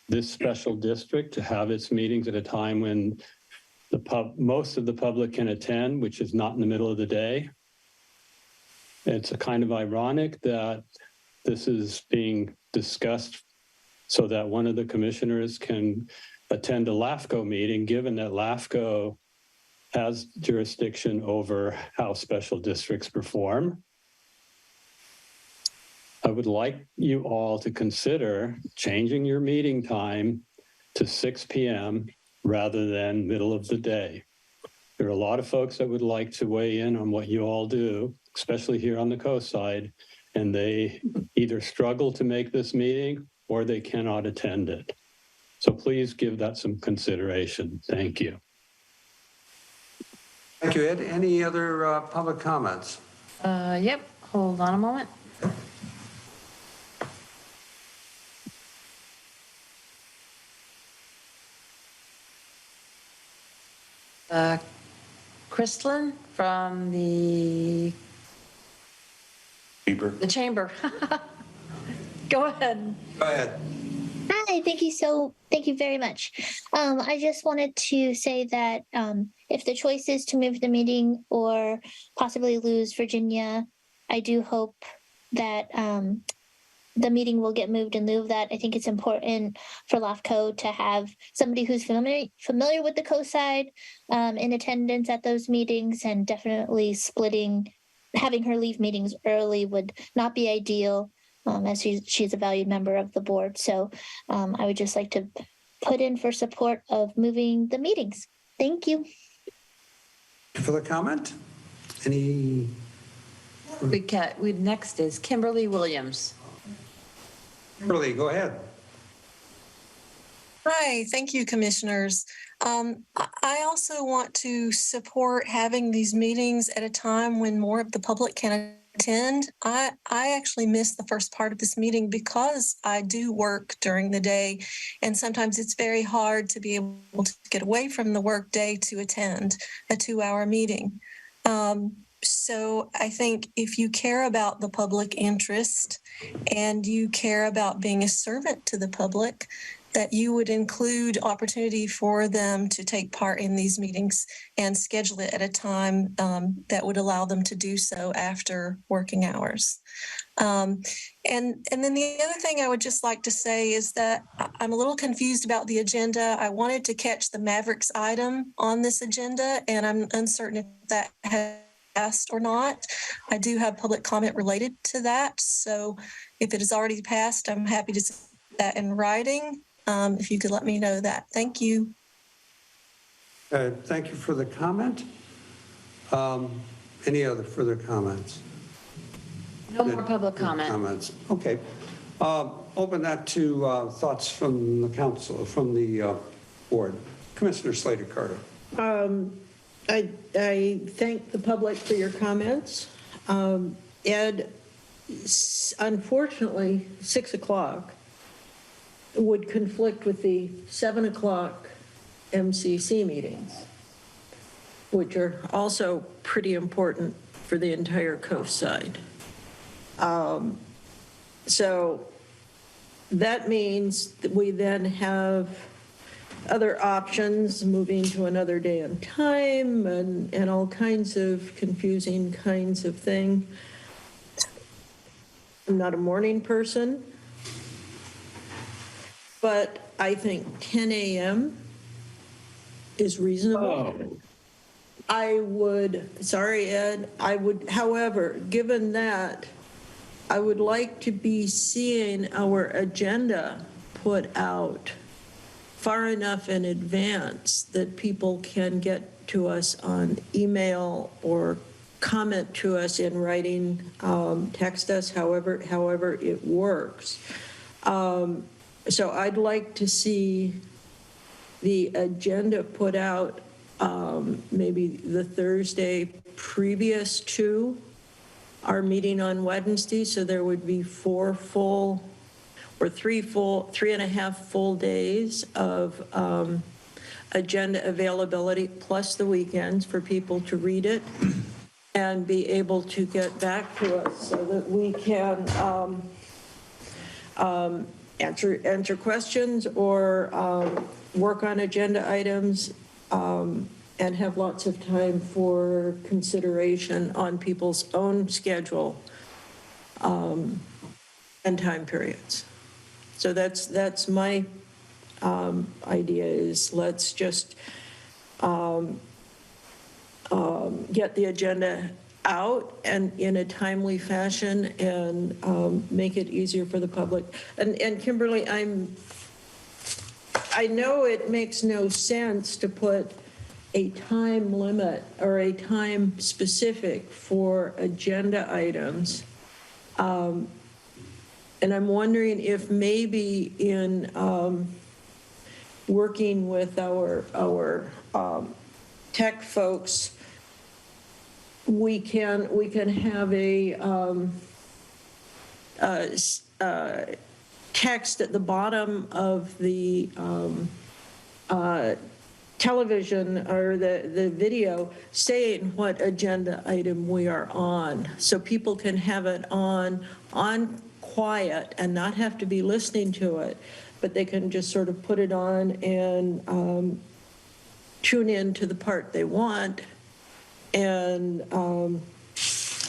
this special district to have its meetings at a time when most of the public can attend, which is not in the middle of the day. It's a kind of ironic that this is being discussed so that one of the commissioners can attend a LAFCO meeting, given that LAFCO has jurisdiction over how special districts perform. I would like you all to consider changing your meeting time to 6 p.m. rather than middle of the day. There are a lot of folks that would like to weigh in on what you all do, especially here on the coast side, and they either struggle to make this meeting or they cannot attend it. So please give that some consideration. Thank you. Thank you, Ed. Any other public comments? Yep, hold on a moment. Kristlyn from the chamber. Go ahead. Go ahead. Hi, thank you very much. I just wanted to say that if the choice is to move the meeting or possibly lose Virginia, I do hope that the meeting will get moved in lieu of that. I think it's important for LAFCO to have somebody who's familiar with the coast side in attendance at those meetings, and definitely having her leave meetings early would not be ideal, as she's a valued member of the board. So I would just like to put in for support of moving the meetings. Thank you. For the comment? Any? Next is Kimberly Williams. Kimberly, go ahead. Hi, thank you, commissioners. I also want to support having these meetings at a time when more of the public can attend. I actually missed the first part of this meeting because I do work during the day, and sometimes it's very hard to be able to get away from the work day to attend a 2-hour meeting. So I think if you care about the public interest and you care about being a servant to the public, that you would include opportunity for them to take part in these meetings and schedule it at a time that would allow them to do so after working hours. And then the other thing I would just like to say is that I'm a little confused about the agenda. I wanted to catch the Mavericks item on this agenda, and I'm uncertain if that has passed or not. I do have public comment related to that. So if it has already passed, I'm happy to see that in writing. If you could let me know that. Thank you. Thank you for the comment. Any other further comments? No more public comment. Comments. Okay. Open that to thoughts from the council, from the board. Commissioner Slater Carter. I thank the public for your comments. Ed, unfortunately, 6 o'clock would conflict with the 7 o'clock MCC meetings, which are also pretty important for the entire coast side. So that means that we then have other options, moving to another day and time, and all kinds of confusing kinds of thing. I'm not a morning person, but I think 10 a.m. is reasonable. Oh. I would, sorry, Ed, however, given that, I would like to be seeing our agenda put out far enough in advance that people can get to us on email or comment to us in writing, text us, however it works. So I'd like to see the agenda put out maybe the Thursday previous to our meeting on Wednesday, so there would be 4 full, or 3.5 full days of agenda availability, plus the weekends for people to read it and be able to get back to us so that we can answer questions or work on agenda items and have lots of time for consideration on people's own schedule and time periods. So that's my idea is let's just get the agenda out and in a timely fashion and make it easier for the public. And Kimberly, I know it makes no sense to put a time limit or a time specific for agenda items. And I'm wondering if maybe in working with our tech folks, we can have a text at the bottom of the television or the video saying what agenda item we are on, so people can have it on quiet and not have to be listening to it, but they can just sort of put it on and tune in to the part they want and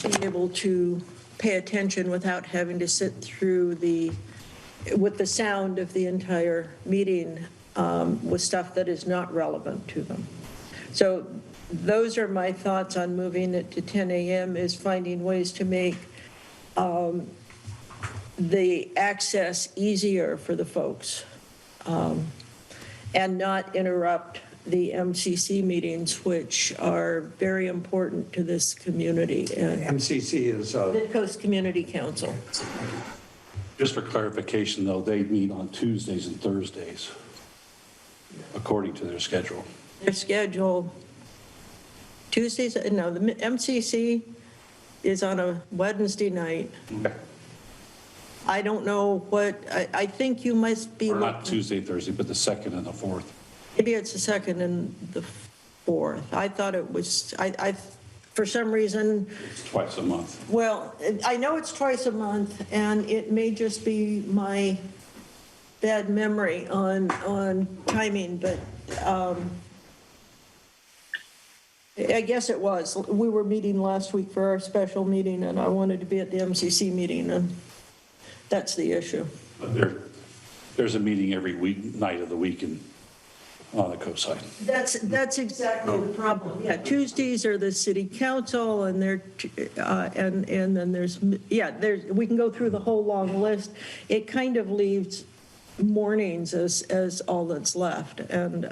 be able to pay attention without having to sit through with the sound of the entire meeting with stuff that is not relevant to them. So those are my thoughts on moving it to 10 a.m. is finding ways to make the access easier for the folks and not interrupt the MCC meetings, which are very important to this community. And MCC is Midcoast Community Council. Just for clarification, though, they meet on Tuesdays and Thursdays, according to their schedule. Their schedule, Tuesdays, no, the MCC is on a Wednesday night. Okay. I don't know what, I think you must be. Or not Tuesday, Thursday, but the 2nd and the 4th. Maybe it's the 2nd and the 4th. I thought it was, for some reason. It's twice a month. Well, I know it's twice a month, and it may just be my bad memory on timing, but I guess it was. We were meeting last week for our special meeting, and I wanted to be at the MCC meeting, and that's the issue. But there's a meeting every night of the week on the coast side. That's exactly the problem. Yeah, Tuesdays are the city council, and and then there's we can go through the whole long list. It kind of leaves mornings as all that's left, and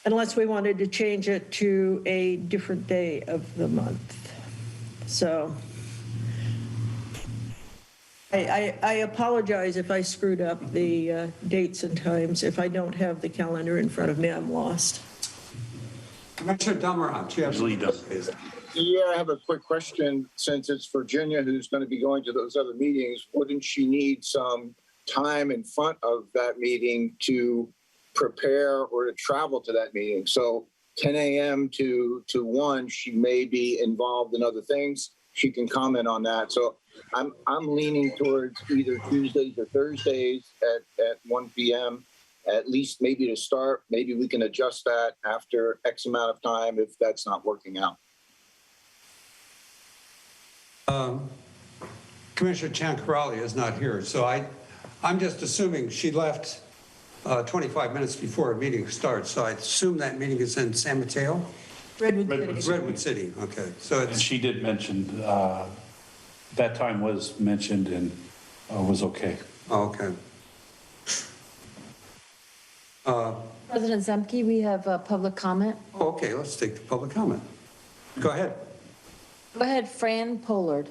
unless we wanted to change it to a different day of the month. So I apologize if I screwed up the dates and times. If I don't have the calendar in front of me, I'm lost. Commissioner Dummerant, you have Usually does. Yeah, I have a quick question. Since it's Virginia who's going to be going to those other meetings, wouldn't she need some time in front of that meeting to prepare or to travel to that meeting? So 10 a.m. to 1, she may be involved in other things. She can comment on that. So I'm leaning towards either Tuesdays or Thursdays at 1 p.m. at least, maybe to start. Maybe we can adjust that after X amount of time if that's not working out. Commissioner Ciancarelli is not here, so I'm just assuming she left 25 minutes before a meeting starts. So I assume that meeting is in San Mateo? Redwood City, okay. So And she did mention, that time was mentioned and was okay. Okay. President Zemke, we have a public comment. Okay, let's take the public comment. Go ahead. Go ahead, Fran Pollard.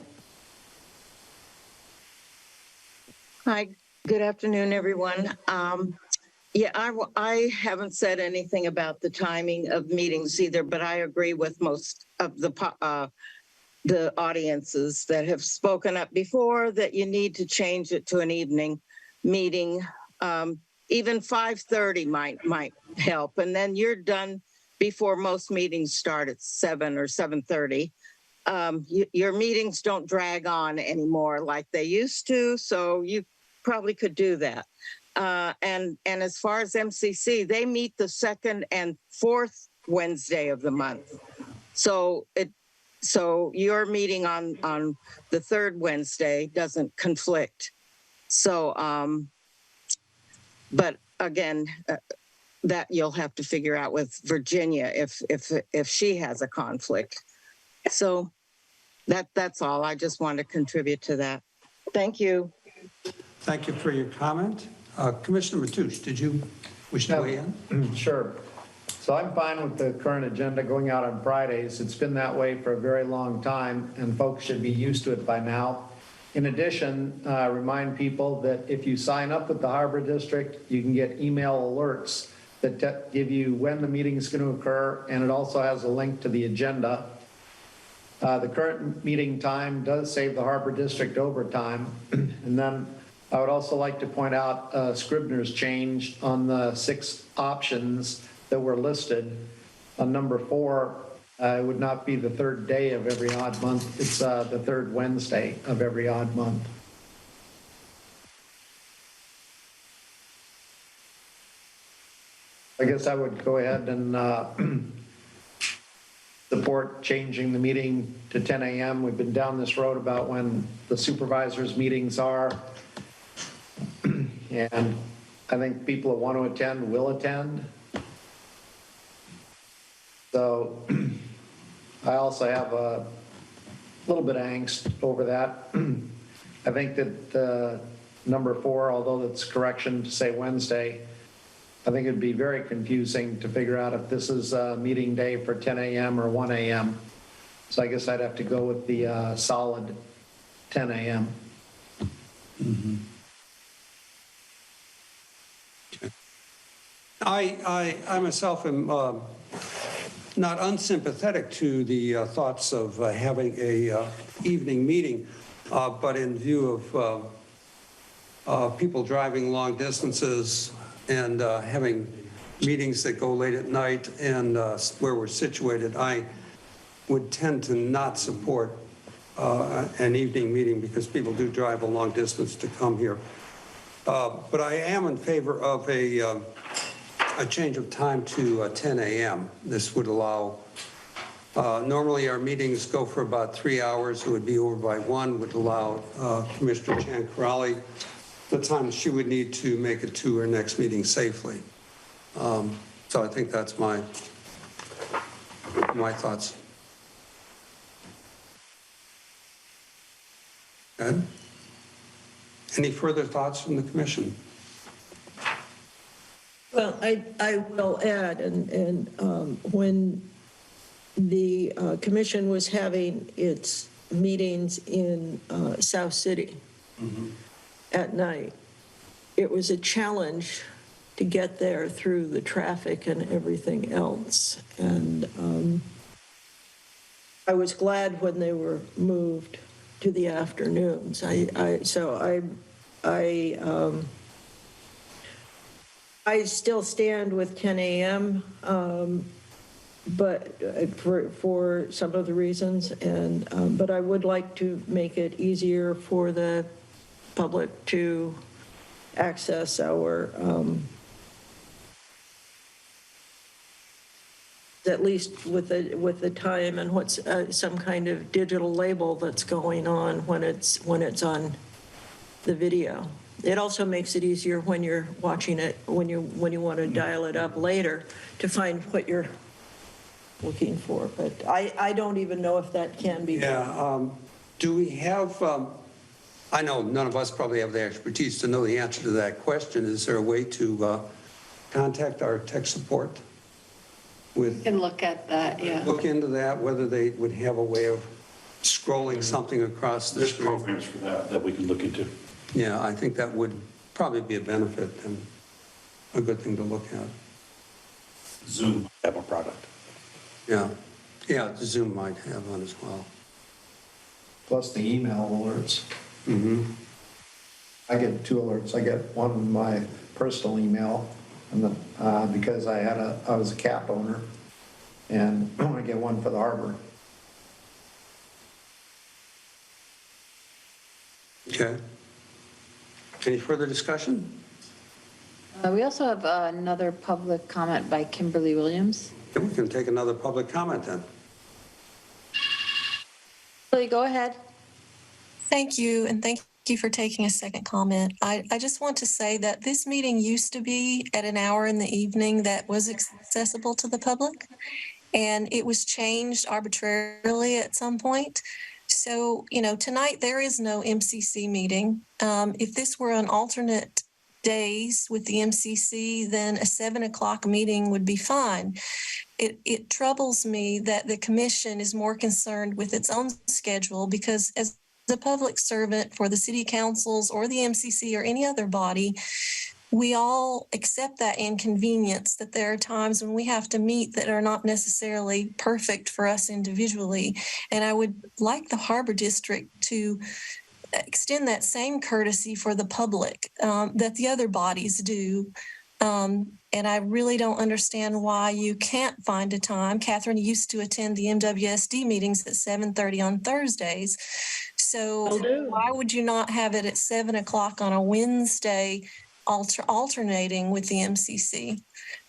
Hi, good afternoon, everyone. I haven't said anything about the timing of meetings either, but I agree with most of the the audiences that have spoken up before that you need to change it to an evening meeting. Even 5:30 might help, and then you're done before most meetings start at 7 or 7:30. Your meetings don't drag on anymore like they used to, so you probably could do that. And as far as MCC, they meet the second and fourth Wednesday of the month. So your meeting on the third Wednesday doesn't conflict. So, but again, that you'll have to figure out with Virginia if she has a conflict. So that's all. I just wanted to contribute to that. Thank you. Thank you for your comment. Commissioner Matoush, did you wish to weigh in? Sure. So I'm fine with the current agenda going out on Fridays. It's been that way for a very long time, and folks should be used to it by now. In addition, remind people that if you sign up with the Harbor District, you can get email alerts that give you when the meeting is going to occur, and it also has a link to the agenda. The current meeting time does save the Harbor District overtime. And then I would also like to point out Scribner's change on the 6 options that were listed. On number 4, it would not be the third day of every odd month. It's the third Wednesday of every odd month. I guess I would go ahead and support changing the meeting to 10 a.m. We've been down this road about when the supervisors' meetings are. And I think people that want to attend will attend. So I also have a little bit of angst over that. I think that number 4, although it's correction to say Wednesday, I think it'd be very confusing to figure out if this is a meeting day for 10 a.m. or 1 a.m. So I guess I'd have to go with the solid 10 a.m. Mm-hmm. Okay. I myself am not unsympathetic to the thoughts of having a evening meeting, but in view of people driving long distances and having meetings that go late at night and where we're situated, I would tend to not support an evening meeting because people do drive a long distance to come here. But I am in favor of a change of time to 10 a.m. This would allow, normally our meetings go for about 3 hours. It would be over by 1, would allow Commissioner Chan-Corrali the time she would need to make it to her next meeting safely. So I think that's my thoughts. Ed? Any further thoughts from the commission? Well, I will add, and when the commission was having its meetings in South City at night, it was a challenge to get there through the traffic and everything else. And I was glad when they were moved to the afternoons. I still stand with 10 a.m., but for some of the reasons, and but I would like to make it easier for the public to access our, at least with the time and what's some kind of digital label that's going on when it's on the video. It also makes it easier when you're watching it, when you want to dial it up later to find what you're looking for. But I don't even know if that can be done. Yeah. Do we have, I know none of us probably have the expertise to know the answer to that question. Is there a way to contact our tech support? Can look at that, yeah. Look into that, whether they would have a way of scrolling something across the screen. There's programs for that we can look into. Yeah, I think that would probably be a benefit and a good thing to look at. Zoom have a product. Yeah, Zoom might have one as well. plus the email alerts. I get 2 alerts. I get one in my personal email, and because I was a cap owner, and I get one for the harbor. Okay. Any further discussion? We also have another public comment by Kimberly Williams. Okay, we can take another public comment then. Kimberly, go ahead. Thank you, and thank you for taking a second comment. I just want to say that this meeting used to be at an hour in the evening that was accessible to the public, and it was changed arbitrarily at some point. So, tonight there is no MCC meeting. If this were on alternate days with the MCC, then a 7 o'clock meeting would be fine. It troubles me that the commission is more concerned with its own schedule, because as a public servant for the city councils or the MCC or any other body, we all accept that inconvenience, that there are times when we have to meet that are not necessarily perfect for us individually. And I would like the Harbor District to extend that same courtesy for the public that the other bodies do. And I really don't understand why you can't find a time. Catherine used to attend the MWSD meetings at 7:30 on Thursdays. So why would you not have it at 7 o'clock on a Wednesday, alternating with the MCC?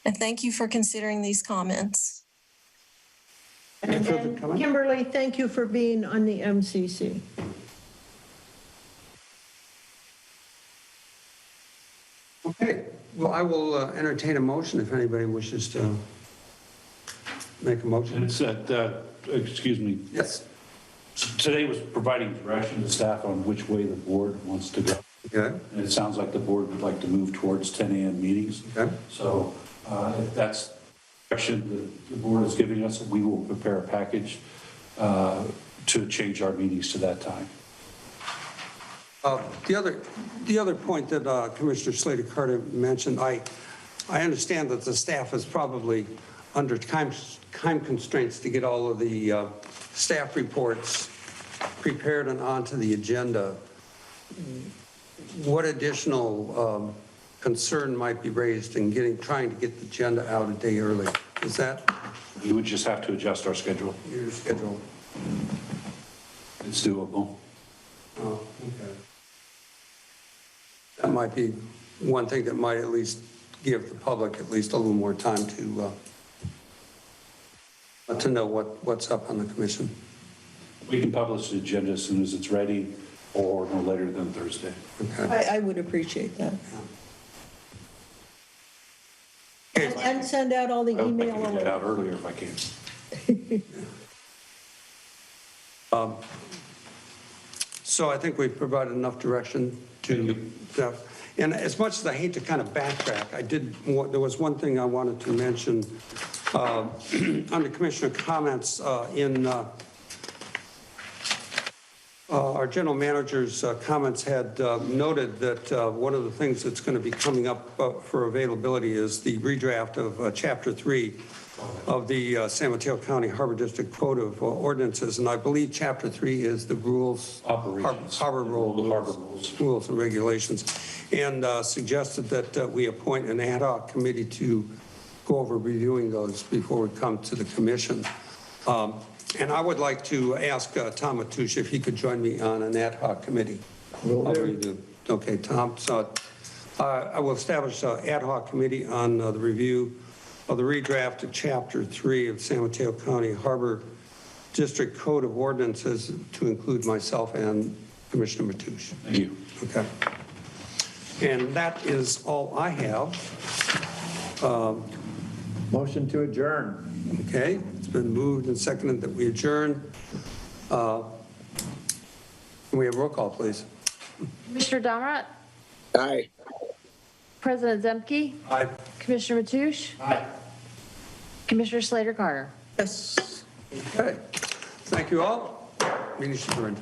And thank you for considering these comments. And Kimberly, thank you for being on the MCC. Okay, well, I will entertain a motion if anybody wishes to make a motion. It's excuse me. Yes. Today was providing direction to staff on which way the board wants to go. Okay. And it sounds like the board would like to move towards 10 a.m. meetings. Okay. So if that's direction that the board is giving us, we will prepare a package to change our meetings to that time. The other point that Commissioner Slater-Carter mentioned, I understand that the staff is probably under time constraints to get all of the staff reports prepared and onto the agenda. What additional concern might be raised in trying to get the agenda out a day early? Is that? We would just have to adjust our schedule. Your schedule? It's doable. Oh, okay. That might be one thing that might at least give the public at least a little more time to know what's up on the commission. We can publish the agenda as soon as it's ready, or no later than Thursday. Okay. I would appreciate that. And send out all the I would like email to get that out alerts. earlier if I can. So I think we've provided enough direction to staff. And as much as I hate to kind of backtrack, there was one thing I wanted to mention under Commissioner comments in our general manager's comments had noted that one of the things that's going to be coming up for availability is the redraft of Chapter 3 of the San Mateo County Harbor District Code of Ordinances. And I believe Chapter 3 is the rules, harbor rules and regulations, and suggested that we appoint an ad hoc committee to go over reviewing those before we come to the commission. And I would like to ask Tom Mateusz if he could join me on an ad hoc committee. Will do. Okay, Tom. So I will establish an ad hoc committee on the review of the redraft of Chapter 3 of San Mateo County Harbor District Code of Ordinances to include myself and Commissioner Mateusz. Thank you. Okay. And that is all I have. Motion to adjourn. Okay, it's been moved and seconded that we adjourn. Can we have roll call, please? Commissioner Damrat? Aye. President Zemke? Aye. Commissioner Mateusz? Aye. Commissioner Slater-Carter? Yes. Okay. Thank you all. Meeting is adjourned.